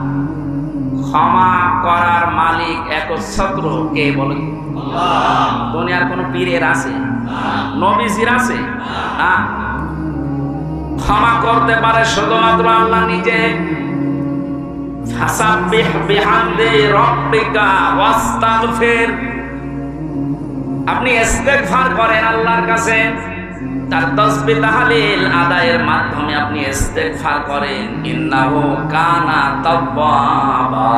ক্ষমা করার মালিক একচ্ছত্র কে বলেন? আল্লাহ। দুনিয়ার কোন পীরের আছে? নবীজির আছে? না। ক্ষমা করতে পারে শুধুমাত্র আল্লাহ নিজে। ফাসাব্বিহ বিহামদি রাব্বিকা ওয়াস্তাগফির। আপনি ইস্তেগফার করেন আল্লাহর কাছে, তার তাসবিহ তাহলিল আদায়ের মাধ্যমে আপনি ইস্তেগফার করেন। ইন্নাহু কানা তাওয়াবা,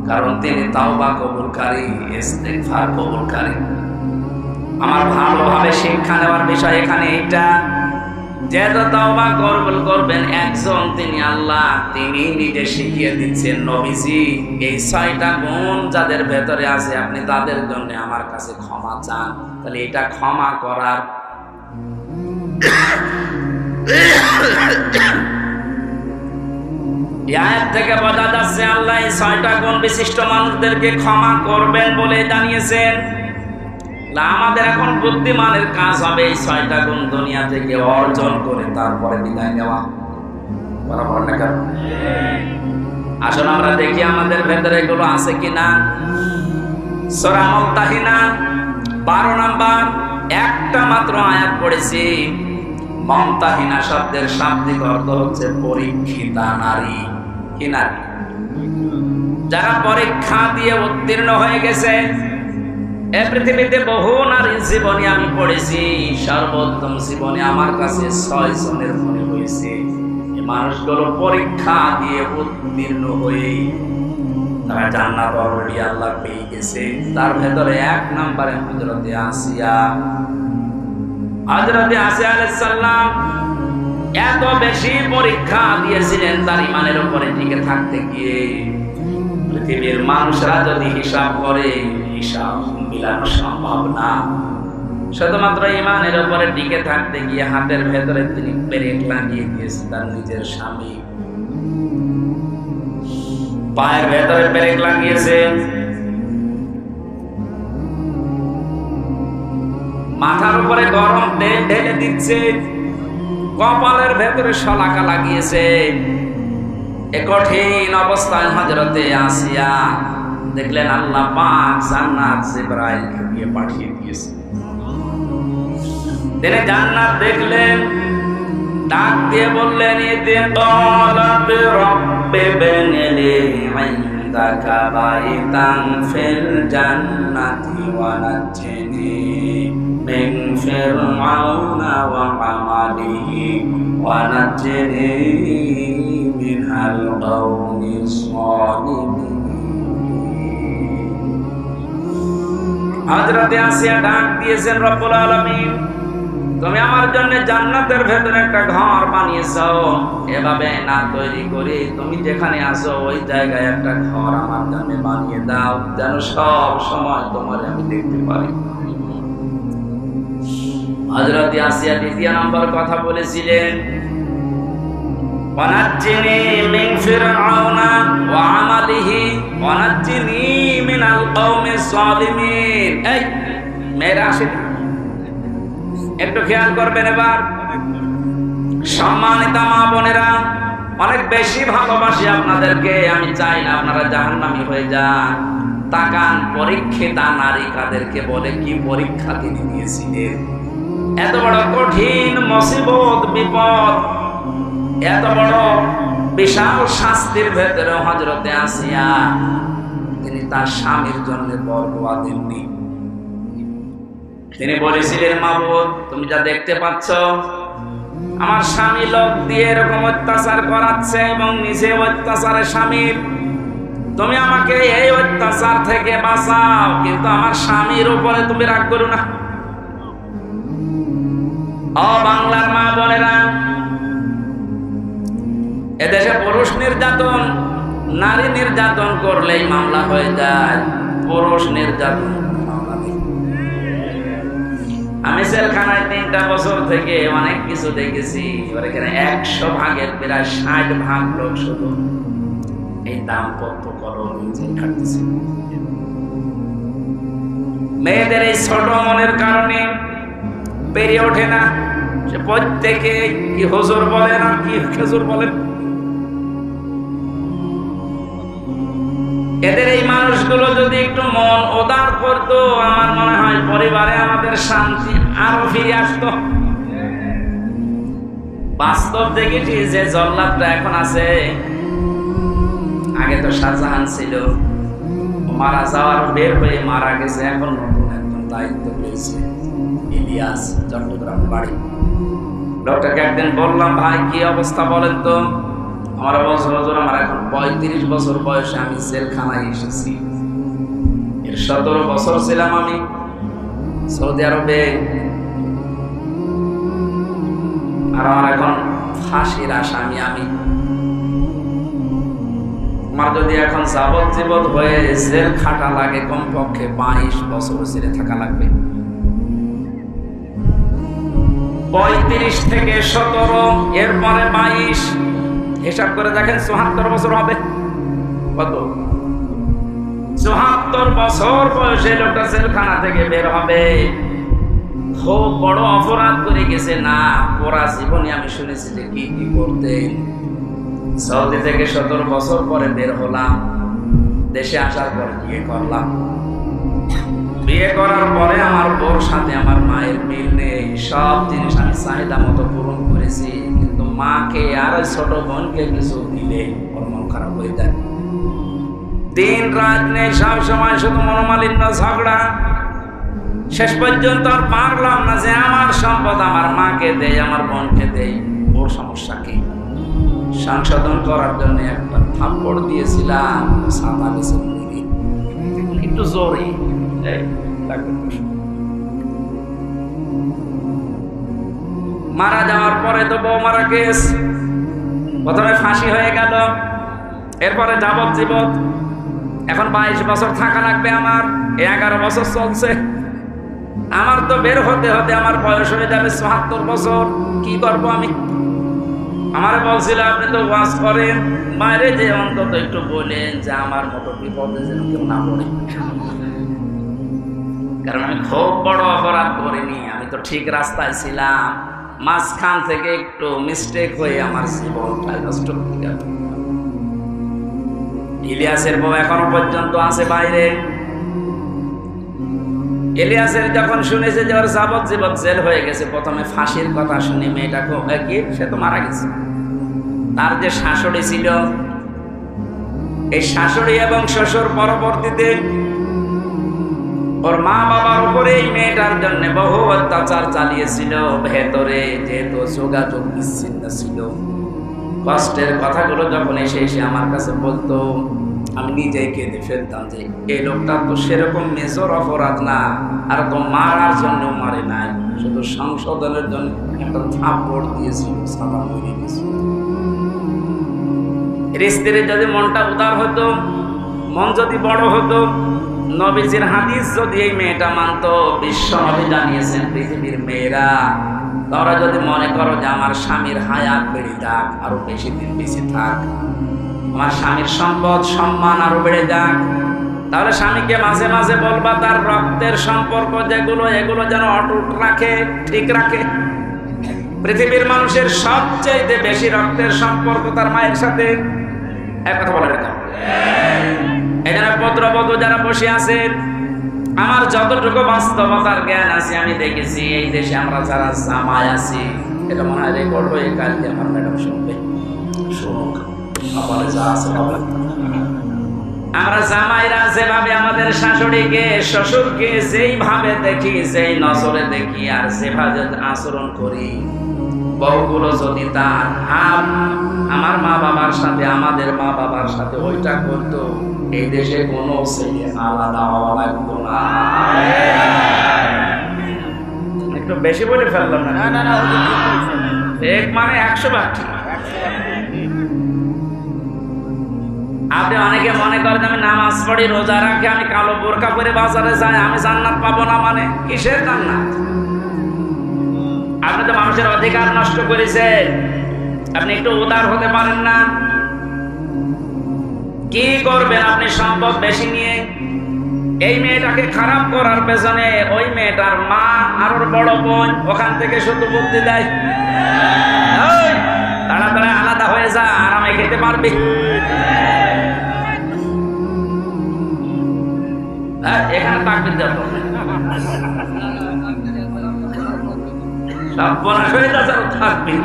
কারণ তিনি তাওবা কবুলকারী, ইস্তেগফার কবুলকারী। আমার ভালোভাবে শিক্ষা নেওয়ার বিষয় এখানে এটা, যে তাওবা কবুল করবেন একজন, তিনি আল্লাহ, তিনি নিজে শিখিয়ে দিচ্ছেন, নবীজি এই 6টা গুণ যাদের ভেতরে আছে আপনি তাদের জন্য আমার কাছে ক্ষমা চান। তাহলে এটা ক্ষমা করার আয়াত থেকে বোঝা যাচ্ছে আল্লাহ এই 6টা গুণ বিশিষ্ট মানুষদেরকে ক্ষমা করবেন বলে জানিয়েছেন। আমাদের এখন বুদ্ধিমানের কাজ হবে এই 6টা গুণ দুনিয়া থেকে অর্জন করে তারপরে বিদায় নেওয়া। বরাবর না কেন? আসলে আমরা দেখি আমাদের ভেতরে এগুলো আছে কিনা। সূরা মুমতাহিনা 12 নাম্বার একটা মাত্র আয়াত পড়েছি। মুমতাহিনা শব্দের শাব্দিক অর্থ হচ্ছে পরীক্ষিতা নারী। কি নারী? যারা পরীক্ষা দিয়ে উত্তীর্ণ হয়ে গেছে। এই পৃথিবীতে বহু নারীর জীবনী আমি পড়েছি, সর্বোত্তম জীবনী আমার কাছে 6 জনের মনে হয়েছে। এই মানুষগুলো পরীক্ষা দিয়ে উত্তীর্ণ হয়ে তারা জান্নাত অলরেডি আল্লাহ পেয়ে গেছে। তার ভেতরে 1 নম্বরে হযরতে আসিয়া। হযরতে আসিয়া আলাইহিস সালাম এত বেশি পরীক্ষা দিয়েছিলেন তার ঈমানের উপরে টিকে থাকতে গিয়ে। পৃথিবীর মানুষরা যদি হিসাব করে, হিসাব মিলানো সম্ভব না। শুধুমাত্র ঈমানের উপরে টিকে থাকতে গিয়ে হাতের ভেতরে তিনি পেরেক লাগিয়ে দিয়েছেন তার নিজের স্বামী। পায়ের ভেতরে পেরেক লাগিয়েছেন, মাথার উপরে গরম তেল ঢেলে দিচ্ছে, কপালের ভেতরে শলাকা লাগিয়েছে। এ কঠিন অবস্থায় হযরতে আসিয়া দেখলেন আল্লাহ পাক জান্নাত জিবরাইলকে দিয়ে পাঠিয়ে দিয়েছে। তিনি জান্নাত দেখলেন, ডাক দিয়ে বললেন, ইদিন ক্বালাত রাব্বি বিনি ইনদাকা বাইতান ফিল জান্নাতি ওয়া নাজ্জিনি মিন ফিরআউনা ওয়া আমালিহি ওয়া নাজ্জিনি মিনাল কওমিস যালিমিন। হযরতে আসিয়া ডাক দিয়েছেন, রব্বুল আলামিন, তুমি আমার জন্য জান্নাতের ভেতরে একটা ঘর বানিয়েছো, এভাবে না তৈরি করে তুমি যেখানে আছো ওই জায়গায় একটা ঘর আমার জন্য বানিয়ে দাও, যেন সব সময় তোমার আমি দেখতে পারি। হযরতে আসিয়া 2 নম্বর কথা বলেছিলেন, ওয়ানাজ্জিনি মিন ফিরআউনা ওয়া আমালিহি ওয়ানাজ্জিনি মিনাল কওমিস যালিমিন। এই মেয়েরা আসে, একটু খেয়াল করবেন এবার। সম্মানিতা মা বোনেরা, অনেক বেশি ভালোবাসি আপনাদেরকে, আমি চাই না আপনারা জাহান্নামী হয়ে যান। তাকান, পরীক্ষিতা নারী কাদেরকে বলে, কি পরীক্ষা তিনি দিয়েছিলেন। এত বড় কঠিন মুসিবত, বিপদ, এত বড় বিশাল শাস্তির ভেতরে হযরতে আসিয়া তিনি তার স্বামীর জন্য বরদোয়া দেননি। তিনি বলেছিলেন, মাবুদ, তুমি যা দেখতে পাচ্ছ আমার স্বামী লোক দিয়ে এরকম অত্যাচার করাচ্ছে এবং নিজে অত্যাচারে স্বামীর, তুমি আমাকে এই অত্যাচার থেকে বাঁচাও, কিন্তু আমার স্বামীর উপরে তুমি রাগ করো না। ও বাংলার মা বোনেরা, এদেশে পুরুষ নির্যাতন নারী নির্যাতন করলেই মামলা হয়ে যায়, পুরুষ নির্যাতন মামলা নেই। আমি জেলখানায় 3টা বছর থেকে অনেক কিছু দেখেছি। এখানে 100 ভাগের প্রায় 60 ভাগ লোক শুধু এই দাম্পত্য কলহ জেল খাটতেছে। মেয়েদের এই ছোট মনের কারণে পেরে ওঠে না। সে প্রত্যেকে কি হুজুর বলেন আর কি খেজুর বলেন। এদের এই মানুষগুলো যদি একটু মন উদার করতো, আমার মনে হয় পরিবারে আমাদের শান্তি আরো ফিরে আসতো। বাস্তব দেখেছি যে জল্লাদটা এখন আছে, আগে তো শাহজাহান ছিল, মারা যাওয়ার বের হয়ে মারা গেছে, এখন নতুন একজন দায়িত্ব পেয়েছে, ইলিয়াস, চট্টগ্রাম বাড়ি। ডক্টরকে একদিন বললাম, ভাই কি অবস্থা বলেন তো? আমার বছর আমার এখন 35 বছর বয়সে আমি জেলখানায় এসেছি। এর 17 বছর ছিলাম আমি সৌদি আরবে, আর আমার এখন ফাঁসির আসামি আমি। আমার যদি এখন যাবজ্জীবন হয়ে জেল খাটা লাগে, কমপক্ষে 22 বছর জেলে থাকা লাগবে। 35 থেকে 17, এরপরে 22, হিসাব করে দেখেন 74 বছর হবে। কত? 74 বছর বয়সে লোকটা জেলখানা থেকে বের হবে। খুব বড় অপরাধ করে গেছে না? পুরা জীবনে আমি শুনেছি যে কি কি করতেন। সৌদি থেকে 17 বছর পরে বের হলাম, দেশে আসার পর বিয়ে করলাম। বিয়ে করার পরে আমার বউর সাথে আমার মায়ের মিল নেই। সব জিনিস আমি চাহিদা মতো পূরণ করেছি, কিন্তু মাকে আর ছোট বোনকে কিছু দিলে ওর মন খারাপ হয়ে যায়। দিন রাত নেই, সব সময় শুধু মনোমালিন্য, ঝগড়া। শেষ পর্যন্ত আর পারলাম না যে আমার সম্পদ আমার মাকে দেই, আমার বোনকে দেই। ওর সমস্যা কি? সংশোধন করার জন্য একটা থাপ্পড় দিয়েছিলাম, সাদা বেছে একটু জোরে। মারা যাওয়ার পরে তো বউ মারা কেস, প্রথমে ফাঁসি হয়ে গেল, এরপরে যাবজ্জীবন। এখন 22 বছর থাকা লাগবে আমার, 11 বছর চলছে। আমার তো বের হতে হতে আমার বয়স হয়ে যাবে 74 বছর। কি করব আমি? আমারে বলছিল, আপনি তো ওয়াজ করেন, বাইরে যে অন্তত একটু বলেন যে আমার মতো বিপদে যেন কেউ না পড়ে। কারণ আমি খুব বড় অপরাধ করিনি, আমি তো ঠিক রাস্তায় ছিলাম। মাঝখান থেকে একটু মিস্টেক হয়ে আমার জীবনটা নষ্ট হয়ে গেল। ইলিয়াসের বউ এখনো পর্যন্ত আছে বাইরে। ইলিয়াসের যখন শুনেছে যে ওর যাবজ্জীবন জেল হয়ে গেছে, প্রথমে ফাঁসির কথা শুনে মেয়েটাকে কি, সে তো মারা গেছে। তার যে শাশুড়ি ছিল, এই শাশুড়ি এবং শ্বশুর পরবর্তীতে ওর মা বাবার উপরে এই মেয়েটার জন্য বহু অত্যাচার চালিয়েছিল। ভেতরে যেহেতু যোগাযোগ বিচ্ছিন্ন ছিল, কষ্টের কথাগুলো যখন এসে এসে আমার কাছে বলতো, আমি নিজেই কেঁদে ফেলতাম যে এই লোকটা তো সেরকম মেজর অপরাধ না, আর তো মারার জন্য মারে নাই, শুধু সংশোধনের জন্য একটা থাপ্পড় দিয়েছিল, সাদা মরে গেছিল। স্ত্রীর যদি মনটা উদার হতো, মন যদি বড় হতো, নবীজির হাদিস যদি এই মেয়েটা মানত, বিশ্ব নবী জানিয়েছেন পৃথিবীর মেয়েরা তোমরা যদি মনে করো যে আমার স্বামীর হায়াত বেড়ে যাক, আরো বেশি দিন বেঁচে থাক, আমার স্বামীর সম্পদ সম্মান আরো বেড়ে যাক, তাহলে স্বামীকে মাঝে মাঝে বলবা তার রক্তের সম্পর্ক যেগুলো, এগুলো যেন অটুট রাখে, ঠিক রাখে। পৃথিবীর মানুষের সবচেয়ে বেশি রক্তের সম্পর্ক তার মায়ের সাথে। এক কথা বলে রাখা। এখানে পুত্রবধূ যারা বসে আছে, আমার যতটুকু বাস্তবতার জ্ঞান আছে আমি দেখেছি, এই দেশে আমরা যারা জামাই আছি, এটা মনে হয় রেকর্ড হয়ে কালকে আমার ম্যাডাম শুনবে, শুনুক আমার যা আছে। আমরা জামাইরা যেভাবে আমাদের শাশুড়িকে শ্বশুরকে যেইভাবে দেখি, যেই নজরে দেখি, আর যেভাবে আচরণ করি, বহুগুলো যদি তার আমার মা বাবার সাথে, আমাদের মা বাবার সাথে ওইটা করতো, এই দেশে কোনো ছেলে আলাদা হওয়া লাগতো না। একটু বেশি বলে ফেললাম না? এক মানে 100 ভাগ ঠিক। আপনি অনেকে মনে করেন আমি নামাজ পড়ি, রোজা রাখি, আমি কালো বোরকা পরে বাজারে যাই, আমি জান্নাত পাবো না। মানে কিসের জান্নাত? আপনি তো মানুষের অধিকার নষ্ট করেছেন। আপনি একটু উদার হতে পারেন না? কি করবেন আপনি সম্পদ বেশি নিয়ে? এই মেয়েটাকে খারাপ করার পেছনে ওই মেয়েটার মা আর ওর বড় বোন ওখান থেকে শুধু বুদ্ধি দেয়, তাড়াতাড়ি আলাদা হয়ে যা, আরামে খেতে পারবি। এখানে তাকবীর দেওয়া সব বনাশ হয়ে যাচ্ছে। তাকবীর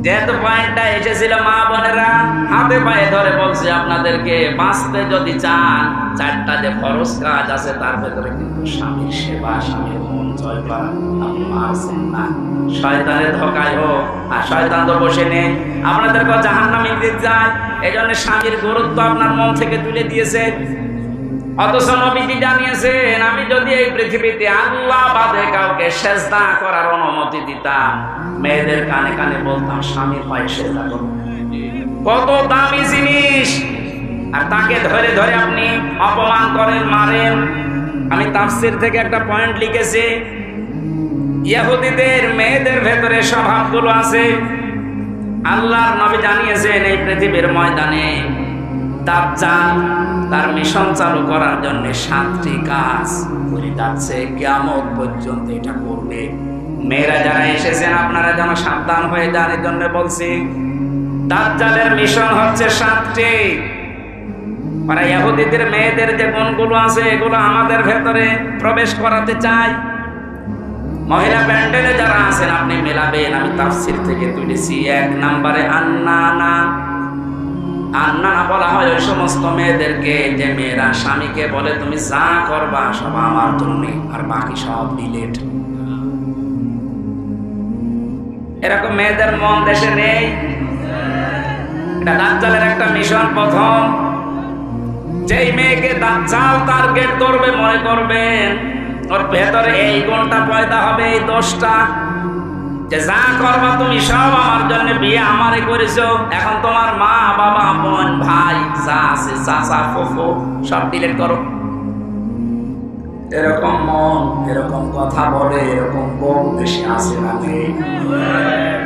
যেহেতু পয়েন্টটা এসেছিল, মা বোনেরা হাতে পায়ে ধরে বলছে আপনাদেরকে বাঁচতে যদি চান, 4টা যে ফরজ কাজ আছে তার ভেতরে কিন্তু স্বামীর সেবা, স্বামীর মন জয় করা আপনি পারছেন না। শয়তানের ধোঁকায় হোক, আর শয়তান তো বসে নেই, আপনাদেরকে জাহান্নামে দিতে যায়। এই জন্য স্বামীর গুরুত্ব আপনার মন থেকে তুলে দিয়েছে। অথচ নবীজি জানিয়েছেন, আমি যদি এই পৃথিবীতে আল্লাহ বাদে কাউকে সেজদা করার অনুমতি দিতাম, মেয়েদের কানে কানে বলতাম স্বামীর পায়ে সেজদা করো। কত দামি জিনিস, আর তাকে ধরে ধরে আপনি অপমান করেন, মারেন। আমি তাফসীর থেকে একটা পয়েন্ট লিখেছি, ইহুদিদের মেয়েদের ভেতরে স্বভাবগুলো আছে। আল্লাহর নবী জানিয়েছেন এই পৃথিবীর ময়দানে দাজ্জাল তার মিশন চালু করার জন্য 7টি কাজ করে যাচ্ছে, কিয়ামত পর্যন্ত এটা করবে। মেয়েরা যারা এসেছেন আপনারা যেন সাবধান হয়ে যান, এর জন্য বলছি। দাজ্জালের মিশন হচ্ছে 7টি। মানে ইহুদিদের মেয়েদের যে গুণগুলো আছে এগুলো আমাদের ভেতরে প্রবেশ করাতে চায়। মহিলা প্যান্ডেলে যারা আছেন আপনি মেলাবেন, আমি তাফসীর থেকে তুলেছি। 1 নম্বরে আন্নানা। আন্নানা বলা হয় ওই সমস্ত মেয়েদেরকে যে মেয়েরা স্বামীকে বলে তুমি যা করবা সব আমার জন্য, আর বাকি সব ডিলেট। এরকম মেয়েদের মন দেশে নেই। এটা দাজ্জালের একটা মিশন। প্রথম, যেই মেয়েকে দাজ্জাল টার্গেট করবে মনে করবেন ওর ভেতরে এই গুণটা পয়দা হবে, এই দোষটা, যে যা করবা তুমি সব আমার জন্য, বিয়ে আমারে করেছো, এখন তোমার মা বাবা বোন ভাই যা আছে চাচা ফুফু সব ডিলিট করো। এরকম মন, এরকম কথা বলে, এরকম বউ বেশি আছে না?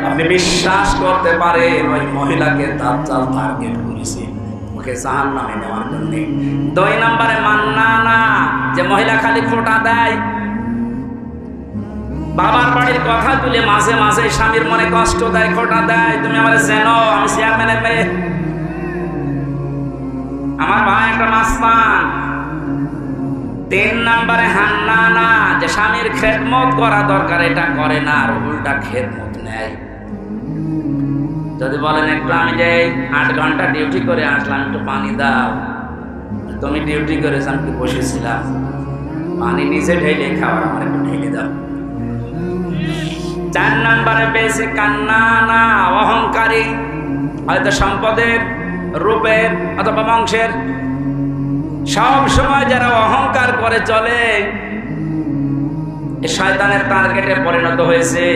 আপনি বিশ্বাস করতে পারেন ওই মহিলাকে দাজ্জাল টার্গেট করেছে, ওকে জাহান্নামে নেওয়ার জন্য। 2 নম্বরে মান্নানা, যে মহিলা খালি খোঁটা দেয়, বাবার বাড়ির কথা তুলে মাঝে মাঝে স্বামীর মনে কষ্ট দেয়, খোঁটা দেয়, তুমি আমার চেনো, আমি চেয়ারম্যানের মেয়ে, আমার ভাই একটা মাস্তান। 3 নম্বরে হান্নানা, যে স্বামীর খেদমত করা দরকার এটা করে না, আর উল্টা খেদমত নেয়। যদি বলেন একটু আমি যে 8 ঘন্টা ডিউটি করে আসলাম, একটু পানি দাও, তুমি ডিউটি করেছো আমি বসেছিলাম, পানি নিচে ঢেলে খাবার আমার একটু ঢেলে দাও। 4 নম্বরে বেশি কান্নানা, অহংকারী, হয়তো সম্পদের, রূপের অথবা বংশের, সব সময় যারা অহংকার করে চলে শয়তানের টার্গেটে পরিণত হয়েছে।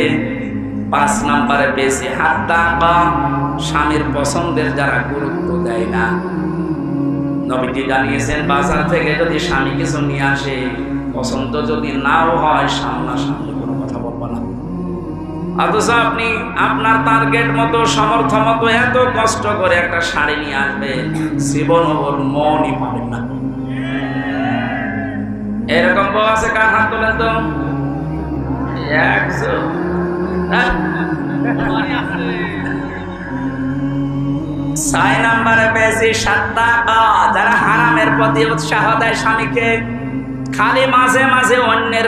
5 নম্বরে বেশি হাত্তা বা, স্বামীর পছন্দের যারা গুরুত্ব দেয় না। নবীজি জানিয়েছেন বাজার থেকে যদি স্বামী কিছু নিয়ে আসে, পছন্দ যদি নাও হয়, সামনাসামনি কোনো কথা বলবো না। অথচ আপনি আপনার টার্গেট মতো, সমর্থ মতো এত কষ্ট করে একটা শাড়ি নিয়ে আসবেন, জীবন ওর মনই পাবেন না। এরকম বউ আছে? কার হাত তোলেন তো? 6 নম্বরে বেশি সাত্তাকা, যারা হারামের প্রতি উৎসাহ দেয় স্বামীকে, খালি মাঝে মাঝে অন্যের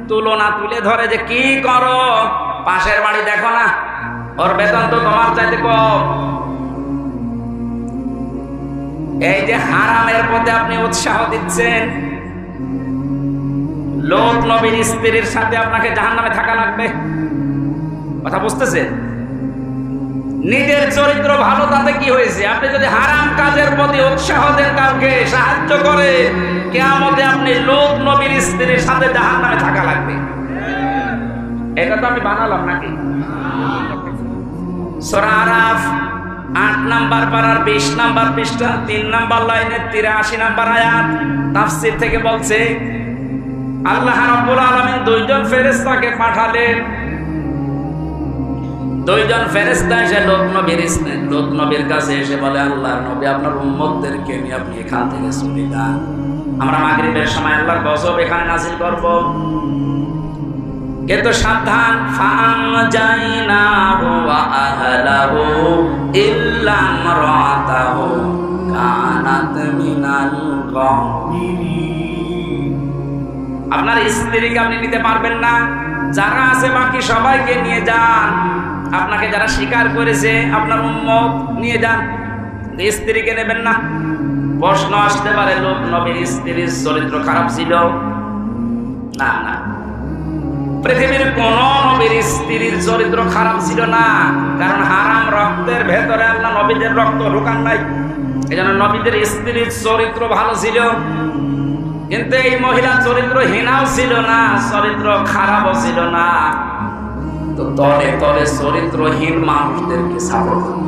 তুলনা তুলে ধরে, যে কি করো, পাশের বাড়ি দেখো না, ওর বেতন তো তোমার চাইতে কম। এই যে হারামের প্রতি আপনি উৎসাহ দিচ্ছেন, লোক নবীর স্ত্রীর সাথে আপনাকে জাহান্নামে থাকা লাগবে। কথা বুঝতেছেন? নিজের চরিত্র ভালো তাতে কি হয়েছে? আপনি যদি হারাম কাজের প্রতি উৎসাহ দেন, কাউকে সাহায্য করে, কিয়ামতে আপনি লোক নবীর স্ত্রীর সাথে জাহান্নামে থাকা লাগবে। এটা তো আমি বানালাম নাকি? সূরা আরাফ 8 নাম্বার পারার 20 নাম্বার পৃষ্ঠা 3 নাম্বার লাইনের 83 নাম্বার আয়াত তাফসীর থেকে বলছে আল্লাহ রাব্বুল আলামিন দুইজন ফেরেশতাকে পাঠালেন। দুইজন ফেরেশতা এসে লূত নবীর কাছে এসে বলে, আল্লাহর নবী আপনার উম্মতদেরকে নিয়ে আপনি এখান থেকে চলে যান, আমরা মাগরিবের সময় আল্লাহর গজব এখানে নাযিল করব। কিন্তু সাবধান, ফাআনজাইনাহু ওয়া আহলাহু ইল্লা ইমরাতাহু কানাত মিনাল গাবিরিন। আপনার স্ত্রীকে আপনি নিতে পারবেন না, যারা আছে বাকি সবাইকে নিয়ে যান। আপনাকে যারা স্বীকার করেছে আপনার উম্মত নিয়ে যান, স্ত্রীকে নেবেন না। প্রশ্ন আসতে পারে, লূত নবীর স্ত্রীর চরিত্র খারাপ ছিল? না না, পৃথিবীর কোন নবীর স্ত্রীর চরিত্র খারাপ ছিল না, কারণ হারাম রক্তের ভেতরে আল্লাহ নবীদের রক্ত ঢোকান নাই। এজন্য নবীদের স্ত্রীর চরিত্র ভালো ছিল। কিন্তু এই মহিলা চরিত্রহীনাও ছিল না, চরিত্র খারাপও ছিল না। তো তলে তলে চরিত্রহীন মানুষদেরকে সাপোর্ট করত।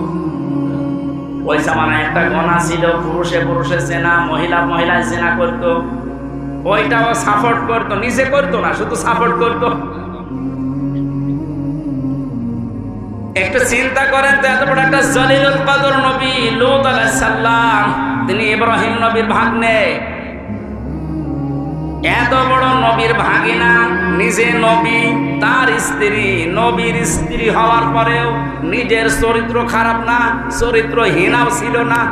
ওই জামানায় একটা গণা ছিল, পুরুষে পুরুষে জেনা, মহিলা মহিলায় জেনা করতো, ওইটাও সাপোর্ট করতো, নিজে করতো না, শুধু সাপোর্ট করতো। একটু চিন্তা করেন তো, এত বড় একটা জলিলুল কদর নবী লূত আলাইহিস সালাম, তিনি ইব্রাহিম নবীর ভাগ্নে, এত বড় নবীর ভাগিনা, নিজে নবী, তার স্ত্রী নবীর স্ত্রী হওয়ার পরেও নিজের চরিত্র খারাপ না, চরিত্রহীনাও ছিল না।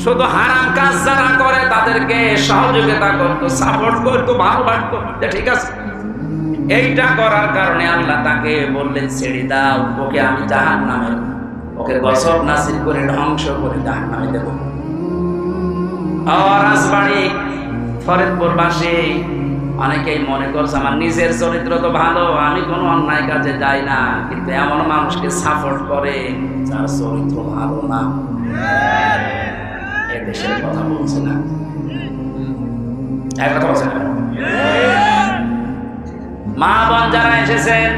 শুধু হারাম কাজ যারা করে তাদেরকে সহযোগিতা করতো, সাপোর্ট করতো, ভালোবাসতো, ঠিক আছে। এইটা করার কারণে আল্লাহ তাকে বললেন, ছেড়ে দাও, ওকে আমি জাহান্নামে, ওকে গজব নাযিল করে ধ্বংস করে জাহান্নামে দেব। রাজবাড়ী ফরিদপুরবাসী অনেকেই মনে করছে আমার নিজের চরিত্র তো ভালো, আমি কোনো অন্যায় কাজে যাই না, কিন্তু এমন মানুষকে সাপোর্ট করে যার চরিত্র ভালো না। দেশের কথা বলছে না, এক কথা বলছে না। মা বোন যারা এসেছেন,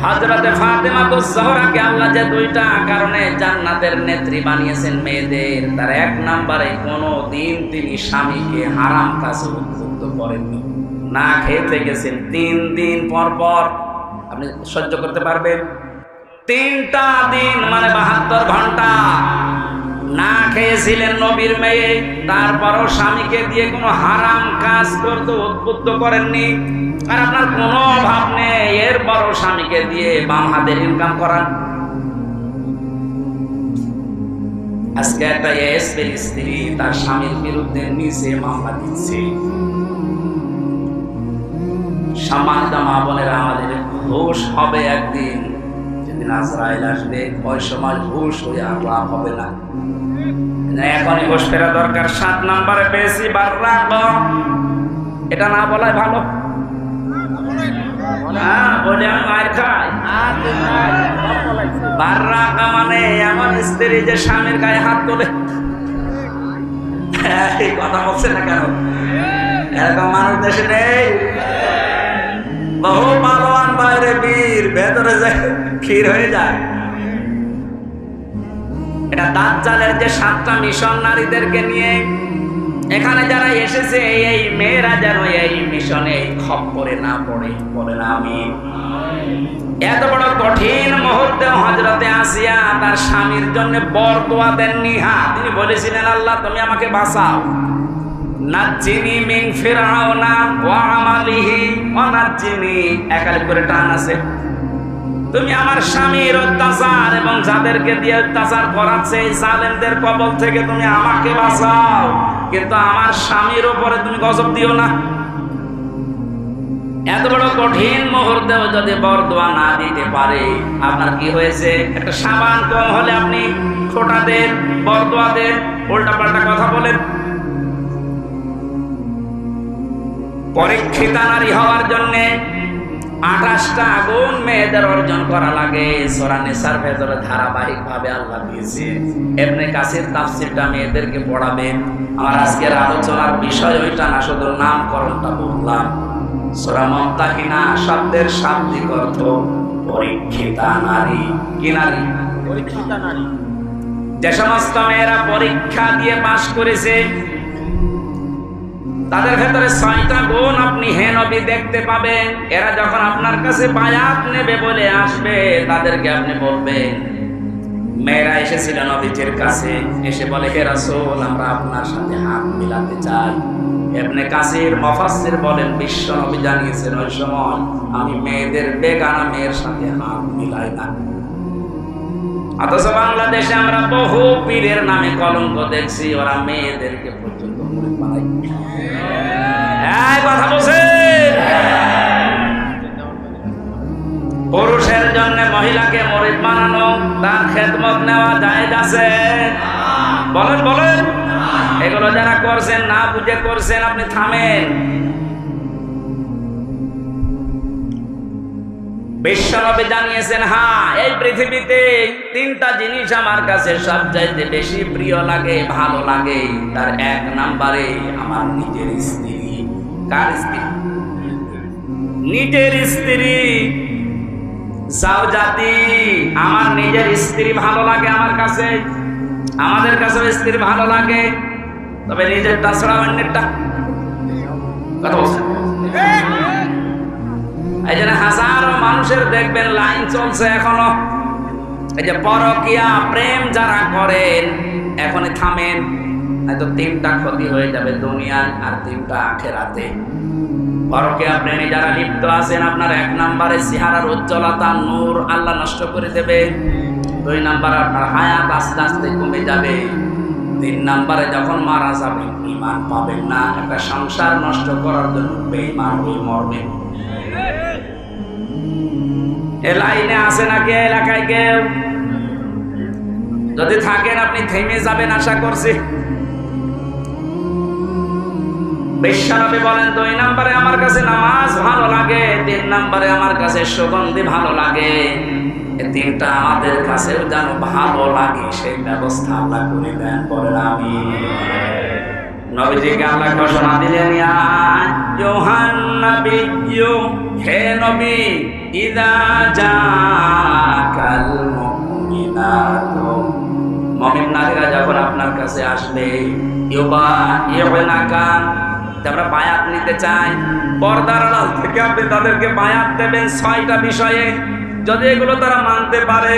হযরতে ফাতেমাতুজ জোহরাকে আল্লাহ যে দুইটা কারণে জান্নাতের নেত্রী বানিয়েছেন মেয়েদের, তার এক নম্বরে কোনদিন তিনি স্বামীকে হারাম কাজে উদ্বুদ্ধ করেননি। না খেয়ে থেকেছেন 3 দিন পর পর, আপনি সহ্য করতে পারবেন? 3টা দিন মানে 72 ঘন্টা না খেয়েছিলেন নবীর মেয়ে, তারপরও স্বামীকে দিয়ে কোনো হারাম কাজ করতে উদ্বুদ্ধ করেননি। আর আপনার কোনো অভাব নেই, এরপরও স্বামীকে দিয়ে বাম হাতের ইনকাম করান। আজকে একটা এসপির স্ত্রী তার স্বামীর বিরুদ্ধে নিজে মামলা দিচ্ছে। সম্মানিত মা বোনেরা, আমাদের হুঁশ হবে একদিন, যেদিন আজরাইল আসবে, ওই সময় হুঁশ হয়ে আর লাভ হবে না। এখনই হুঁশ ফেরা দরকার। 7 নম্বরে পেয়েছি বাররাকা, এটা না বলাই ভালো। বলে আমি মার খাই। বাররাকা মানে এমন স্ত্রী যে স্বামীর গায়ে হাত তোলে। এই কথা বলছে না কেন? এরকম মানুষ দেশে নেই। বহু পালোয়ান বাইরে বীর, ভেতরে যায় ক্ষীর হয়ে যায়। এটা দাজ্জালের যে 7টা মিশন নারীদেরকে নিয়ে এখানে যারা এসেছে, এই মেয়েরা যেন এই মিশনে খপ্পরে না পড়ে, বলে না আমিন। এত বড় কঠিন মুহূর্তে হযরতে আসিয়া তার স্বামীর জন্য বরদোয়া দেননি। তিনি বলেছিলেন, আল্লাহ তুমি আমাকে বাঁচাও, নাজ্জিনি মিন ফিরআউনা ওয়া আমালিহি ওয়া নাজ্জিনি, একালিপ করে টান আছে, তুমি আমার স্বামীর অত্যাচার এবং যাদেরকে দিয়ে অত্যাচার করাচ্ছে এই জালেমদের কবল থেকে তুমি আমাকে বাঁচাও, কিন্তু আমার স্বামীর উপরে তুমি গজব দিও না। এত বড় কঠিন মুহূর্তেও যদি বরদোয়া না দিতে পারে, আপনার কি হয়েছে? একটা সাবান কম হলে আপনি খোটা দেন, বরদোয়া দেন, উল্টা পাল্টা কথা বলেন। পরীক্ষিতা নারী হওয়ার জন্য 28টা গুণ মেয়েদের অর্জন করা লাগে। সূরা নিসার ভেতরে ধারাবাহিক ভাবে আল্লাহ দিয়েছে। ইবনে কাসির তাফসীরটা মেয়েদেরকে পড়াবেন। আমার আজকের আলোচনার বিষয় ওইটা না, শুধু নামকরণটা বললাম। সূরা মুমতাহিনা শব্দের শাব্দিক অর্থ পরীক্ষিতা নারী। কি নারী? পরীক্ষিতা নারী। যে সমস্ত মেয়েরা পরীক্ষা দিয়ে পাশ করেছে তাদের ভেতরে 6টা গুণ আপনি হে নবী দেখতে পাবেন। এরা যখন আপনার কাছে বায়াত নেবে বলে আসবে, তাদেরকে আপনি বলবেন, মেয়েরা এসেছিল নবীজির কাছে, এসে বলে, হে রাসূল, আমরা আপনার সাথে হাত মিলাতে চাই। ইবনে কাসির মুফাসসির বলেন, বিশ্ব নবী জানিয়েছেন, ওই সময় আমি মেয়েদের বেগানা মেয়ের সাথে হাত মিলাই না। অথচ বাংলাদেশে আমরা বহু পীরের নামে কলঙ্ক দেখছি, ওরা মেয়েদেরকে পর্যন্ত মুরিদ বানায়। কথা বলছেন? পুরুষের জন্য মহিলাকে মুরিদ বানানো, তার খেদমত নেওয়া জায়েজ আছে? বলেন বলেন। এগুলো যারা করছেন, না বুঝে করছেন, আপনি থামেন। বিশ্বনবী জানিয়েছেন, হ্যাঁ, এই পৃথিবীতে 3টা জিনিস আমার কাছে সবচাইতে বেশি প্রিয় লাগে, ভালো লাগে। তার 1 নম্বরে আমার নিজের স্ত্রী। কার স্ত্রী? নিজের স্ত্রী। জাওজাতি, আমার নিজের স্ত্রী ভালো লাগে আমার কাছে। আমাদের কাছে স্ত্রী ভালো লাগে, তবে নিজেরটা ছাড়া অন্যেরটা। কথা বলছেন? এই জন্য হাজারো মানুষের দেখবেন লাইন চলছে এখনো। এই যে পরকিয়া প্রেম যারা করেন, এখনই থামেন, হয়তো 3টা ক্ষতি হয়ে যাবে দুনিয়ায় আর 3টা আখিরাতে। পরকিয়া প্রেমে যারা লিপ্ত আছেন, আপনার 1 নম্বরে চেহারার উজ্জ্বলতা, নূর আল্লাহ নষ্ট করে দেবে। 2 নম্বরে আপনার হায়াত আস্তে আস্তে কমে যাবে। 3 নম্বরে যখন মারা যাবেন, ঈমান পাবেন না। একটা সংসার নষ্ট করার জন্য বেঈমান হয়ে মরবেন। এ লাইনে আছে নাকি এলাকায় কেউ? যদি থাকেন আপনি থেমে যাবেন আশা করছি। বিশ্বনবী বলেন, 2 নম্বরে আমার কাছে নামাজ ভালো লাগে, 3 নম্বরে আমার কাছে সুগন্ধি ভালো লাগে। এই 3টা আমাদের কাছেও যেন ভালো লাগে, সেই ব্যবস্থা আল্লাহ করে দেন। বলেন আমিন। নবীজিকে আল্লাহ ঘোষণা দিলেন, ইয়া আইয়ুহান নাবিয়্যু, হে নবী, ইযা জাকাল মুমিনাতু, মুমিন নারীরা যখন আপনার কাছে আসবে, ইউবাইয়ুনাকা, আমরা বায়াত নিতে চাই, পর্দার আড়াল থেকে আপনি তাদেরকে বায়াত দেবেন 6টা বিষয়ে। যদি এগুলো তারা মানতে পারে,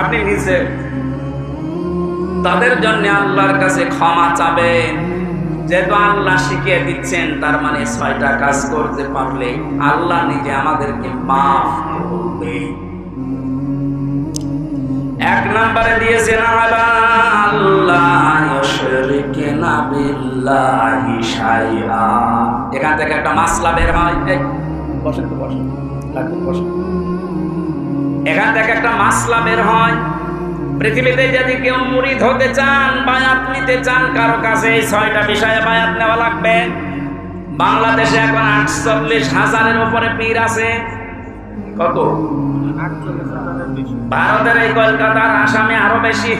আপনি নিজে তাদের জন্য আল্লাহর কাছে ক্ষমা চাবেন। যেহেতু আল্লাহ শিখিয়ে দিচ্ছেন, তার মানে 6টা কাজ করতে পারলে আল্লাহ নিজে আমাদেরকে মাফ করবে। 1 নম্বরে দিয়েছেন, আল্লাহ ইউশরিকুনা বিল্লাহি শাইআ। এখান থেকে একটা মাসলা বের হয়। বসেন তো, বসেন, বসেন। এখান থেকে একটা মাসলা বের হয়। পৃথিবীতে যদি কেউ মুরিদ হতে চান, বায়াত নিতে চান, কারো কাছে এই 6টা বিষয়ে বায়াত নেওয়া লাগবে। বাংলাদেশে এখন 48,000-এর উপরে পীর আছে। কত? 48,000-এর বেশি। ভারতের এই কলকাতার, আসামে আরো বেশি।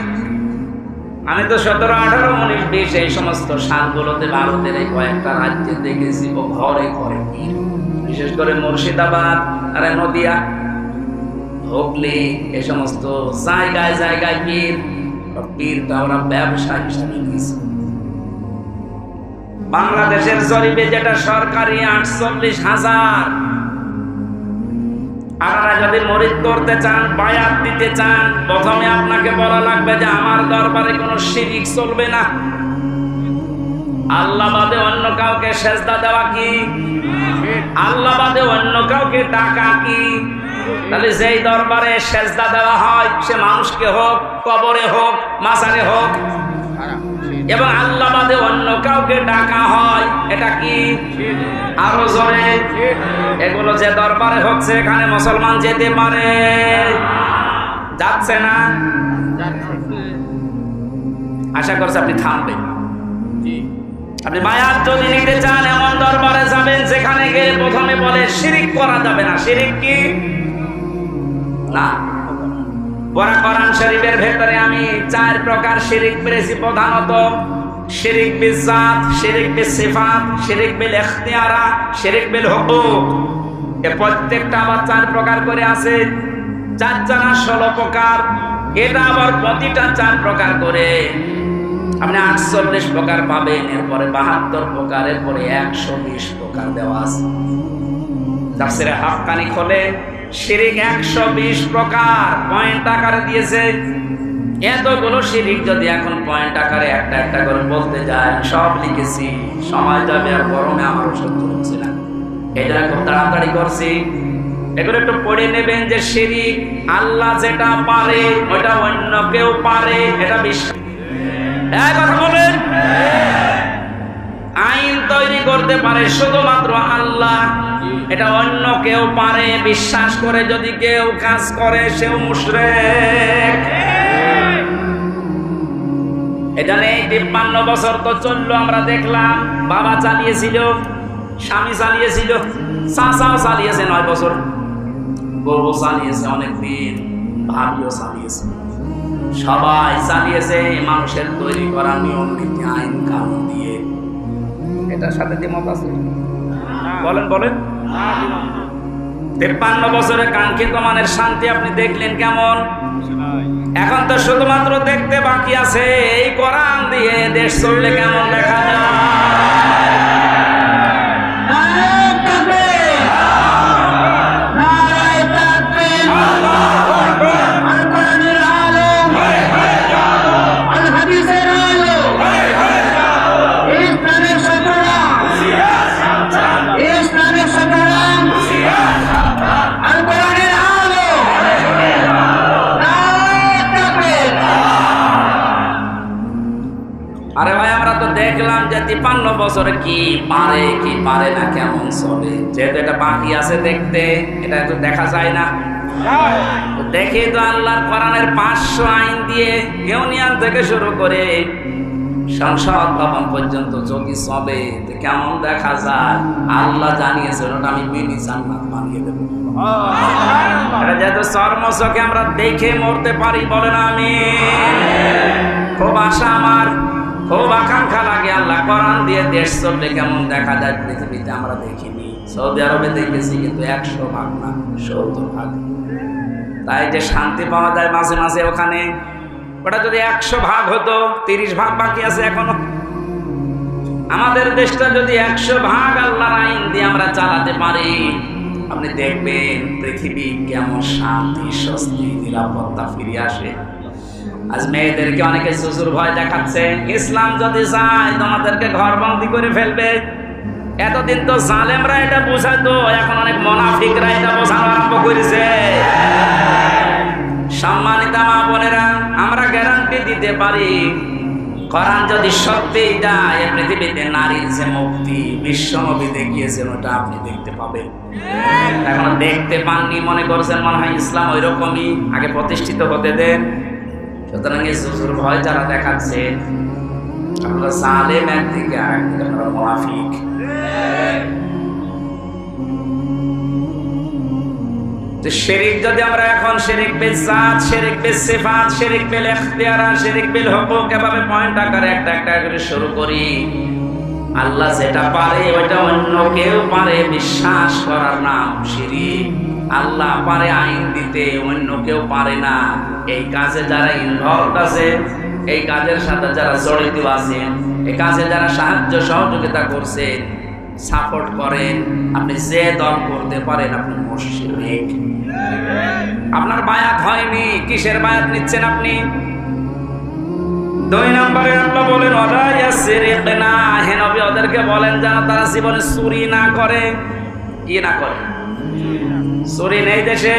আমি তো 17, 18, 19, 20 এই সমস্ত সালগুলোতে ভারতের এই কয়েকটা রাজ্যে দেখেছি, ও ঘরে ঘরে পীর। বিশেষ করে মুর্শিদাবাদ আর নদিয়া, হুগলি, এই সমস্ত জায়গায় জায়গায় পীর। পীরটা ওরা ব্যবসা হিসাবে নিয়েছে। বাংলাদেশের জরিপে যেটা সরকারি 48,000। আপনারা যদি মুরিদ করতে চান, বায়াত দিতে চান, প্রথমে আপনাকে বলা লাগবে যে আমার দরবারে কোনো শিরিক চলবে না। আল্লাহ বাদে অন্য কাউকে সেজদা দেওয়া কি? আল্লাহ বাদে অন্য কাউকে ডাকা কি? তাহলে যেই দরবারে সেজদা দেওয়া হয়, সে মানুষকে হোক, কবরে হোক, মাজারে হোক, এবং আল্লাহ বাদে অন্য কাউকে ডাকা হয়, এটা কি? আরো জোরে। এগুলো যে দরবারে হচ্ছে, এখানে মুসলমান যেতে পারে? যাচ্ছে না? আশা করছি আপনি থামবেন। আপনি বায়াত যদি নিতে চান, এমন দরবারে যাবেন যেখানে গেলে প্রথমে বলে শিরিক করা যাবে না। শিরিক কি? না। কোরআন শরীফের ভেতরে আমি 4 প্রকার শিরিক পেয়েছি প্রধানত। শিরিক বিল জাত, শিরিক বিল সিফাত, শিরিক বিল ইখতিয়ারাত, শিরিক বিল হুকুক। এ প্রত্যেকটা আবার 4 প্রকার করে আছে। 4 জানা 16 প্রকার, এটা আবার প্রতিটা 4 প্রকার করে আপনি 48 প্রকার পাবেন। এরপরে 72 প্রকার, এরপরে 120 প্রকার দেওয়া আছে। তাফসীরে হাক্কানি খোলে শিরিক 120 প্রকার পয়েন্ট আকারে দিয়েছে। এতগুলো শিরিক যদি এখন পয়েন্ট আকারে একটা একটা করে বলতে যায়, সব লিখেছি, সময় যাবে আর গরমে আমারও সহ্য হচ্ছে না, এই জন্য খুব তাড়াতাড়ি করছি। এগুলো একটু পড়ে নেবেন যে শিরিক আল্লাহ যেটা পারে ওটা অন্য কেউ পারে, এটা বিশ্বাস। এক কথা বলেন, আইন তৈরি করতে পারে শুধুমাত্র আল্লাহ, এটা অন্য কেউ পারে। বিশ্বাস করে যদি কেউ কাজ করে সেও মুশরিক। এখানে 53 বছর তো চললো, আমরা দেখলাম বাবা চালিয়েছিল, স্বামী চালিয়েছিল, চাচাও চালিয়েছে 9 বছর, বউ চালিয়েছে অনেকদিন, ভাবিও চালিয়েছে, সবাই চালিয়েছে মানুষের তৈরি করা নিয়ম নীতি আইন কানুন দিয়ে। এটার সাথে দ্বিমত আছে? বলেন বলেন। 53 বছরের কাঙ্ক্ষিত মানের শান্তি আপনি দেখলেন কেমন? এখন তো শুধুমাত্র দেখতে বাকি আছে এই কোরআন দিয়ে দেশ চললে কেমন দেখা যায়। আরে ভাই, আমরা তো দেখলাম যে 53 বছরে কি পারে কি পারে না, কেমন চলে। যেহেতু এটা বাকি আছে দেখতে, এটা তো দেখা যায় না। দেখে তো আল্লাহর কোরআনের 500 আইন দিয়ে ইউনিয়ন থেকে শুরু করে সংসদ ভবন পর্যন্ত যদি চলে কেমন দেখা যায়। আল্লাহ জানিয়েছে ওটা আমি মিনি জান্নাত বানিয়ে দেবো। এটা যেহেতু চর্মচকে আমরা দেখে মরতে পারি, বলেন আমি। খুব আশা আমার, খুব আকাঙ্ক্ষা লাগে আল্লাহ কোরআন দিয়ে দেশ চললে কেমন দেখা যায় পৃথিবীতে। আমরা দেখিনি, সৌদি আরবে দেখেছি, কিন্তু 100 ভাগ না 70 ভাগ। তাই যে শান্তি পাওয়া যায় মাঝে মাঝে ওখানে, ওটা যদি 100 ভাগ হতো, 30 ভাগ বাকি আছে এখনো। আমাদের দেশটা যদি 100 ভাগ আল্লাহর আইন দিয়ে আমরা চালাতে পারি, আপনি দেখবেন পৃথিবী কেমন শান্তি, স্বস্তি, নিরাপত্তা ফিরে আসে। আজ মেয়েদেরকে অনেকে জুজুর ভয় দেখাচ্ছে, ইসলাম যদি চায় তোমাদেরকে ঘরবন্দি করে ফেলবে। এতদিন তো জালেমরা এটা বোঝাতো, এখন অনেক মুনাফিকরা এটা বোঝানো আরম্ভ করেছে। সম্মানিত মা বোনেরা, আমরা গ্যারান্টি দিতে পারি কোরআন যদি সত্যিই দেয়, পৃথিবীতে নারীর যে মুক্তি বিশ্বনবী দেখিয়েছেন ওটা আপনি দেখতে পাবেন। এখন দেখতে পাননি, মনে করছেন মনে হয় ইসলাম ওই রকমই, আগে প্রতিষ্ঠিত হতে দেন। সুতরাং এই জুজুর ভয় যারা দেখাচ্ছে, আপনারা জালেম একদিকে, আরেকদিকে আপনারা মুনাফিক। শিরিক যদি আমরা এখন শিরিক বিল জাত, শিরিক বিল সিফাত, শিরিক বিল ইখতিয়ার, শিরিক বিল হুকুক এভাবে পয়েন্ট আকারে একটা একটা করে শুরু করি, আল্লাহ যেটা পারে ওইটা অন্য কেউ পারে বিশ্বাস করার নাম শিরিক। আল্লাহ পারে আইন দিতে, অন্য কেউ পারে না। এই কাজে যারা ইনভলভ আছে, এই কাজের সাথে যারা জড়িত আছেন, এই কাজে যারা সাহায্য সহযোগিতা করছেন, সাপোর্ট করেন, আপনি যে দল করতে পারেন আপনি মুশরিক। আপনার বায়াত হয়নি, কিসের বায়াত নিচ্ছেন আপনি? 2 নম্বরে আল্লাহ বলেন ওয়ালা ইয়াসরিকনা, হে নবী ওদেরকে বলেন যেন তারা জীবনে চুরি না করে। কি না করে? চুরি নেই দেশে?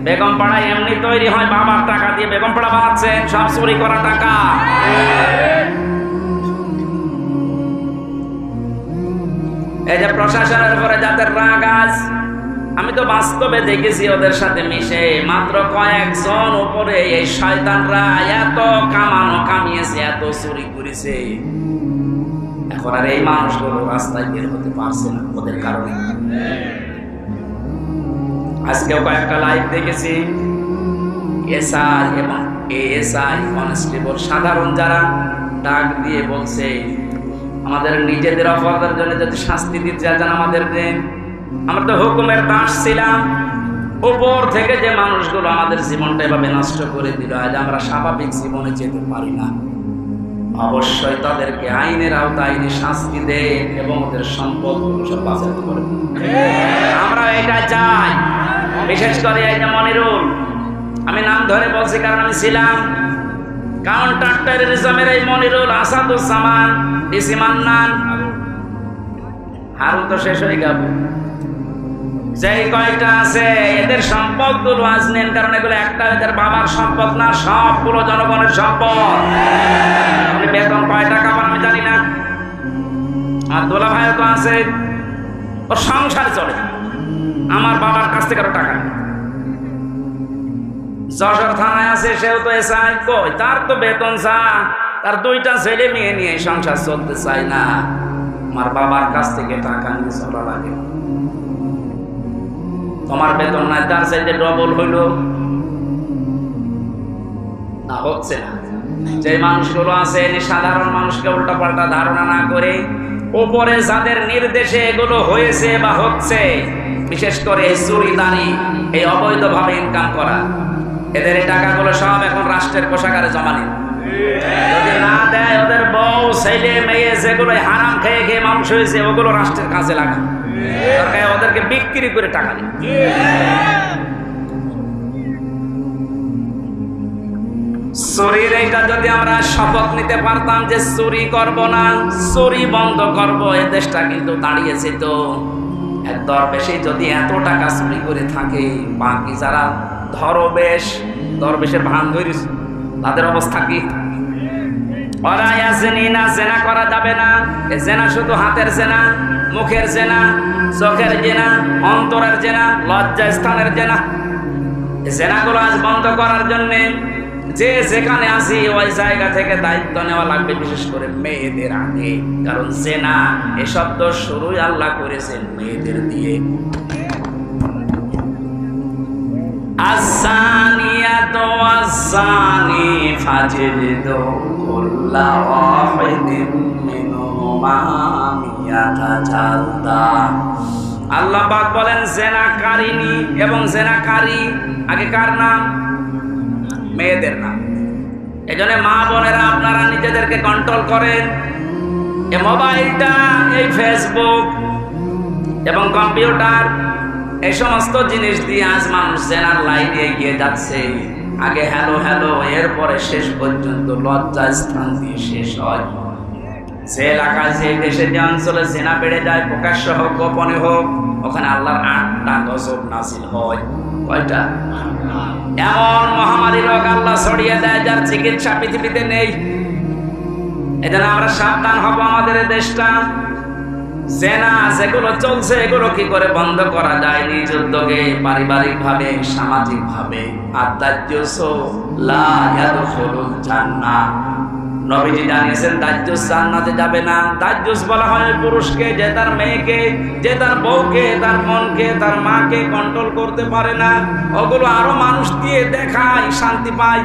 বেগম পাড়া এমনি তৈরি হয়, বাবার টাকা দিয়ে বেগম পাড়া বানাচ্ছেন, সব চুরি করা টাকা। এই যে প্রশাসনের উপরে যাদের রাগ আজ, আমি তো বাস্তবে দেখেছি ওদের সাথে মিশে, মাত্র কয়েকজন উপরে এই শয়তানরা এত কামানো কামিয়েছে, এত চুরি করেছে, এখন আর এই মানুষগুলো রাস্তায় বের হতে পারছে না ওদের কারণে। আজকেও কয়েকটা লাইভ দেখেছি, এসআই এবং এএসআই কনস্টেবল সাধারণ যারা ডাক দিয়ে বলছে আমাদের নিজেদের অপরাধের জন্য যদি শাস্তি দিতে চান আমাদের দেন, আমরা তো হুকুমের দাস ছিলাম। উপর থেকে যে মানুষগুলো আমাদের জীবনটা এভাবে নষ্ট করে দিল, আজ আমরা স্বাভাবিক জীবনে যেতে পারি না। অবশ্যই তাদেরকে আইনের আওতায় আইনি শাস্তি দেন এবং ওদের সম্পদগুলো সব বাজেয়াপ্ত করে দিন। আমরা এটা চাই। বিশেষ করে এই যে মনিরুল, আমি নাম ধরে বলছি কারণ আমি ছিলাম কাউন্টার টেররিজমের এই মনিরুল, আসাদুজ্জামান, ডিসি মান্নান, হারুন তো শেষ হয়ে গেল। যেই কয়টা আছে এদের সম্পদগুলো আজ নেন, কারণ এগুলো একটা এদের বাবার সম্পদ না, সবগুলো জনগণের সম্পদ। আপনি বেতন কয় টাকা পান আমি জানি না, আর দোলা ভাইও তো আছে, ওর সংসার চলে, আমার বাবার কাছ থেকে আরো টাকা নেই। যশোর থানায় আছে, সেও তো এসআই, কই তার তো বেতন চা, তার দুইটা ছেলে মেয়ে নিয়ে সংসার চলতে চায় না, আমার বাবার কাছ থেকে টাকা নিয়ে চলা লাগে। তোমার বেতন নাই, তার চাইতে ডবল হইল না, হচ্ছে না। যে মানুষগুলো আছে সাধারণ মানুষকে উল্টা পাল্টা ধারণা না করে উপরে যাদের নির্দেশে এগুলো হয়েছে বা হচ্ছে, বিশেষ করে এই চুরিদারি, এই অবৈধভাবে ইনকাম করা, এদের এই টাকাগুলো সব এখন রাষ্ট্রের কোষাগারে জমা নেই। যদি না দেয় ওদের বউ ছেলে মেয়ে যেগুলো হারাম খেয়ে খেয়ে মানুষ হয়েছে, ওগুলো রাষ্ট্রের কাজে লাগান, ওদেরকে বিক্রি করে টাকা নেই। চুরির এইটা যদি আমরা শপথ নিতে পারতাম যে চুরি করব না, চুরি বন্ধ করব, এই দেশটা কিন্তু দাঁড়িয়েছে। তো এক দরবেশে যদি এত টাকা চুরি করে থাকে, বাকি যারা দরবেশের ভান ধরিস তাদের অবস্থা কি? ওরা ইয়াজনিনা, জেনা করা যাবে না। এই জেনা শুধু হাতের জেনা, মুখের জেনা, চোখের জেনা, অন্তরের জেনা, লজ্জা স্থানের জেনা। এই জেনাগুলো আজ বন্ধ করার জন্য যে যেখানে আসি ওই জায়গা থেকে দায়িত্ব নেওয়া লাগবে, বিশেষ করে মেয়েদের আগে, কারণ জেনা এসব তো শুরুই আল্লাহ করেছেন মেয়েদের দিয়ে। আসানিয়াতু ওয়াসানি ফাজলিদু কুল্লা ওয়াহিদিন মিনহুমা মিয়াতা জালদা। আল্লাহ পাক বলেন জেনাকারিনী এবং জেনাকারী, আগে কার নাম? মেয়েদের নাম। এজন্য মা বোনেরা আপনারা নিজেদেরকে কন্ট্রোল করেন। এই মোবাইলটা, এই ফেসবুক এবং কম্পিউটার, এই সমস্ত জিনিস দিয়ে আজ মানুষ জেনার লাইনে এগিয়ে যাচ্ছে। আগে হ্যালো হ্যালো, এরপরে শেষ পর্যন্ত লজ্জা স্থান দিয়ে শেষ হয়। যে এলাকায়, যে দেশে, যে অঞ্চলে জেনা বেড়ে যায়, প্রকাশ্য হোক গোপনে হোক, ওখানে আল্লাহর 8টা গজব নাযিল হয়। কয়টা? এমন মহামারী রোগ আল্লাহ ছড়িয়ে দেয় যার চিকিৎসা পৃথিবীতে নেই। এজন্য আমরা সাবধান হব। আমাদের এই দেশটা জেনা যেগুলো চলছে, এগুলো কি করে বন্ধ করা যায় নিজ উদ্যোগে, পারিবারিক ভাবে, সামাজিক ভাবে। আদাজ্জুস লা ইয়াদখুলুল জান্নাহ, নবীজি জানিয়েছেন দাজ্জুস জান্নাতে যাবে না। দাজ্জুস বলা হয় পুরুষকে যে তার মেয়েকে, যে তার বউকে, তার মনকে, তার মাকে কন্ট্রোল করতে পারে না। ওগুলো আরো মানুষ দিয়ে দেখায়, শান্তি পায়।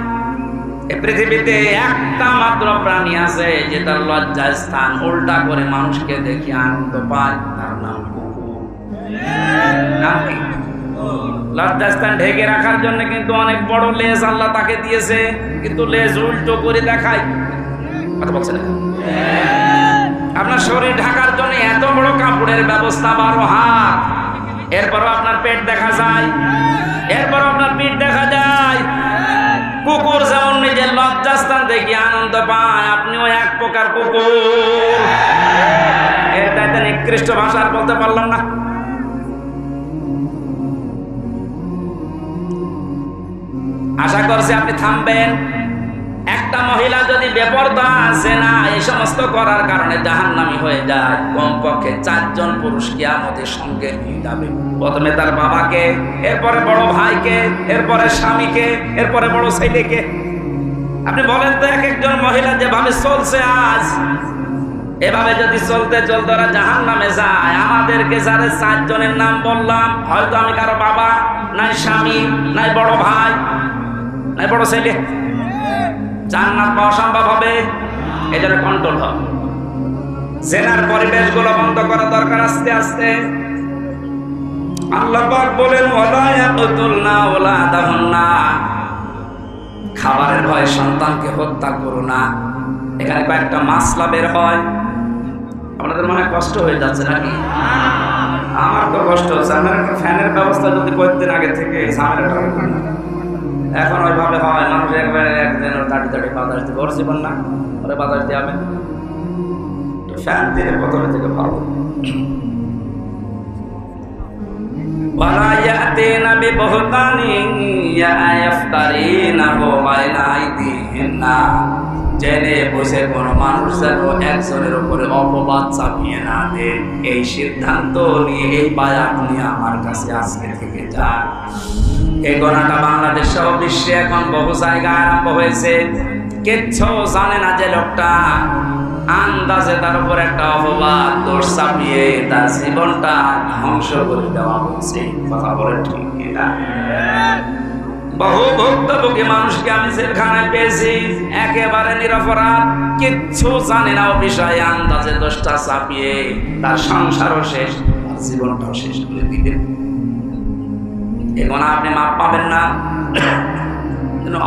এই পৃথিবীতে একটা মাত্র প্রাণী আছে যে তার লজ্জা স্থান উল্টা করে মানুষকে দেখে আনন্দ পায়, তার নাম কুকুর। নাম কি? লজ্জা স্থান ঢেকে রাখার জন্য কিন্তু অনেক বড় লেজ আল্লাহ তাকে দিয়েছে, কিন্তু লেজ উল্টো করে দেখায়। কথা বলছেন না? আপনার শরীর ঢাকার জন্য এত বড় কাপড়ের ব্যবস্থা, 12 হাত, এরপরও আপনার পেট দেখা যায়, এরপরও আপনার পিঠ দেখা যায়। কুকুর যেমন নিজের লজ্জাস্থান দেখে আনন্দ পায়, আপনিও এক প্রকার কুকুর। এর চাইতে নিকৃষ্ট ভাষা আর বলতে পারলাম না। আশা করছি আপনি থামবেন। একটা মহিলা যদি বেপরদা জেনা এই সমস্ত করার কারণে জাহান্নামী হয়ে যায়, কমপক্ষে 4 জন পুরুষ কিয়ামতের সঙ্গে নিয়ে যাবে। প্রথমে তার বাবাকে, এরপরে বড় ভাইকে, এরপরে স্বামীকে, এরপরে বড় ছেলেকে। আপনি বলেন তো, এক একজন মহিলা যেভাবে চলছে আজ, এভাবে যদি চলতে চলতে ওরা জাহান্নামে যায়, আমাদেরকে যারা 4 জনের নাম বললাম, হয়তো আমি কারো বাবা, নাই স্বামী, নাই বড় ভাই, নাই বড় ছেলে, জান্নাত পাওয়া সম্ভব হবে? এজন্য কন্ট্রোল হবে। জেনার পরিবেশগুলো বন্ধ করা দরকার আস্তে আস্তে। আল্লাহ পাক বলেন ওয়ালা ইয়াকতুলনা ওয়ালাদাহুন্না, খাবারের ভয়ে সন্তানকে হত্যা করো না। এখানে কয়েকটা মাসলা বের হয়, আপনাদের মনে কষ্ট হয়ে যাচ্ছে নাকি? আমার তো কষ্ট হচ্ছে। আমার একটা ফ্যানের ব্যবস্থা যদি করতেন আগে থেকে ঝামেলাটা হতো না। এখন ওইভাবে হয়, মানুষ একবারে একদিন দাঁড়ি দাঁড়িয়ে বাতাস দিবে, ওর জীবন না, ওরা বাতাস দিয়ে হবে। ফ্যান দিলে প্রথমে থেকে ভালো। ولا يأتين ببهتان يفترينه بين أيديهن, জেনে বুঝে কোন মানুষ যেন একজনের উপরে অপবাদ চাপিয়ে না দেয়, এই সিদ্ধান্ত নিয়ে এই বায়াত নিয়ে আমার কাছে আজকে থেকে যান। এই গোনাটা বাংলাদেশ সহ বিশ্বে এখন বহু জায়গায় আরম্ভ হয়েছে। কিচ্ছু জানে না যে লোকটা, আন্দাজে তার উপর একটা অপবাদ দোষ চাপিয়ে তার জীবনটা ধ্বংস করে দেওয়া হচ্ছে। কথা বলে ঠিক না? বহু ভুক্তভোগী মানুষকে আমি জেলখানায় পেয়েছি, একেবারে নিরপরাধ, কিচ্ছু জানে না ও বিষয়ে, আন্দাজে দোষটা চাপিয়ে তার সংসারও শেষ, তার জীবনটাও শেষ করে দিলেন। এখন আপনি মাপ পাবেন না।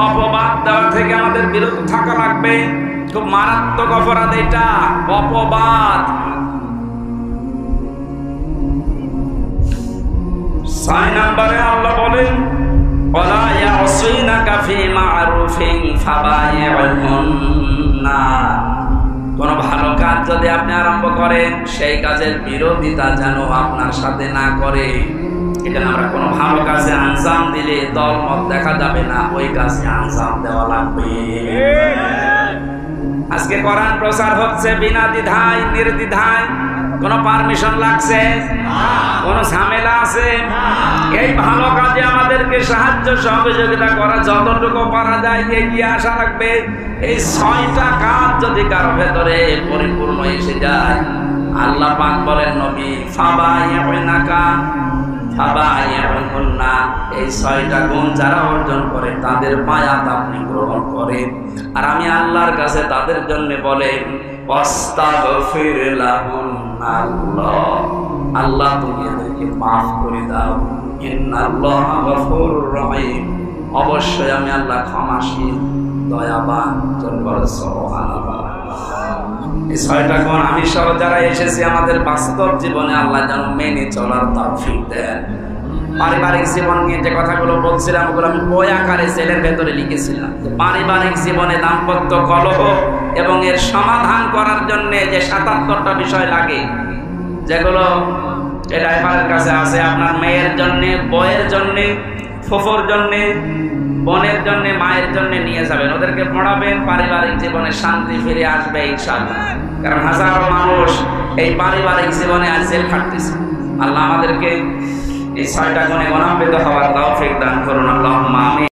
অপবাদ দেওয়া থেকে আমাদের বিরত থাকা লাগবে। খুব মারাত্মক অপরাধ এটা, অপবাদ। 6 নম্বরে আল্লাহ বলেন ওয়ালা ইয়াসিনাকা ফি মা'রুফিন ফাবাই'হুন্না, কোন ভালো কাজ যদি আপনি আরম্ভ করেন সেই কাজের বিরোধিতা যেন আপনার সাথে না করে। এটা আমরা কোনো ভালো কাজে আঞ্জাম দিলে দলমত দেখা যাবে না, ওই কাজে আঞ্জাম দেওয়া লাগবে। আজকে কোরআন প্রচার হচ্ছে বিনা দ্বিধায় নির্দ্বিধায়, কোনো পারমিশন লাগছে, কোনো ঝামেলা আছে? এই ভালো কাজে আমাদেরকে সাহায্য সহযোগিতা করা যতটুকু পারা যায় এগিয়ে আসা লাগবে। এই 6টা কাজ যদি কারো ভেতরে পরিপূর্ণ এসে যায়, আল্লাহ পাক বলেন নবী ফাবাই'হুন্না, এই 6টা গুণ যারা অর্জন করে তাদের বায়াত আপনি গ্রহণ করেন। আর আমি আল্লাহর কাছে তাদের জন্য বলেন ওয়াস্তাগফির লাহুন্না, আল্লাহ তুমি এদেরকে মাফ করে দাও। ইন্নাল্লাহা গফুরুর রহিম, অবশ্যই আমি আল্লাহ ক্ষমাশীল দয়াবান। সুবহানাল্লাহ। এই 6টা গুণ আমি সহ যারা এসেছি আমাদের বাস্তব জীবনে আল্লাহ যেন মেনে চলার তৌফিক দেন। পারিবারিক জীবন নিয়ে যে কথাগুলো বলছিলাম ওগুলো আমি বই আকারে জেলের ভেতরে লিখেছিলাম। পারিবারিক জীবনে দাম্পত্য কলহ এবং এর সমাধান করার জন্য যে 77টা বিষয় লাগে, যেগুলো ড্রাইভারের কাছে আছে, আপনার মেয়ের জন্যে, বউয়ের জন্যে, ফুফুর জন্যে, বোনের জন্য, মায়ের জন্য নিয়ে যাবেন, ওদেরকে পড়াবেন, পারিবারিক জীবনে শান্তি ফিরে আসবে ইনশাআল্লাহ। কারণ হাজারো মানুষ এই পারিবারিক জীবনে আজ জেল খাটতেছে। আল্লাহ আমাদেরকে এই 6টা গুণে গুণান্বিত হওয়ার তৌফিক দান করুন। আল্লাহুম্মা আমিন।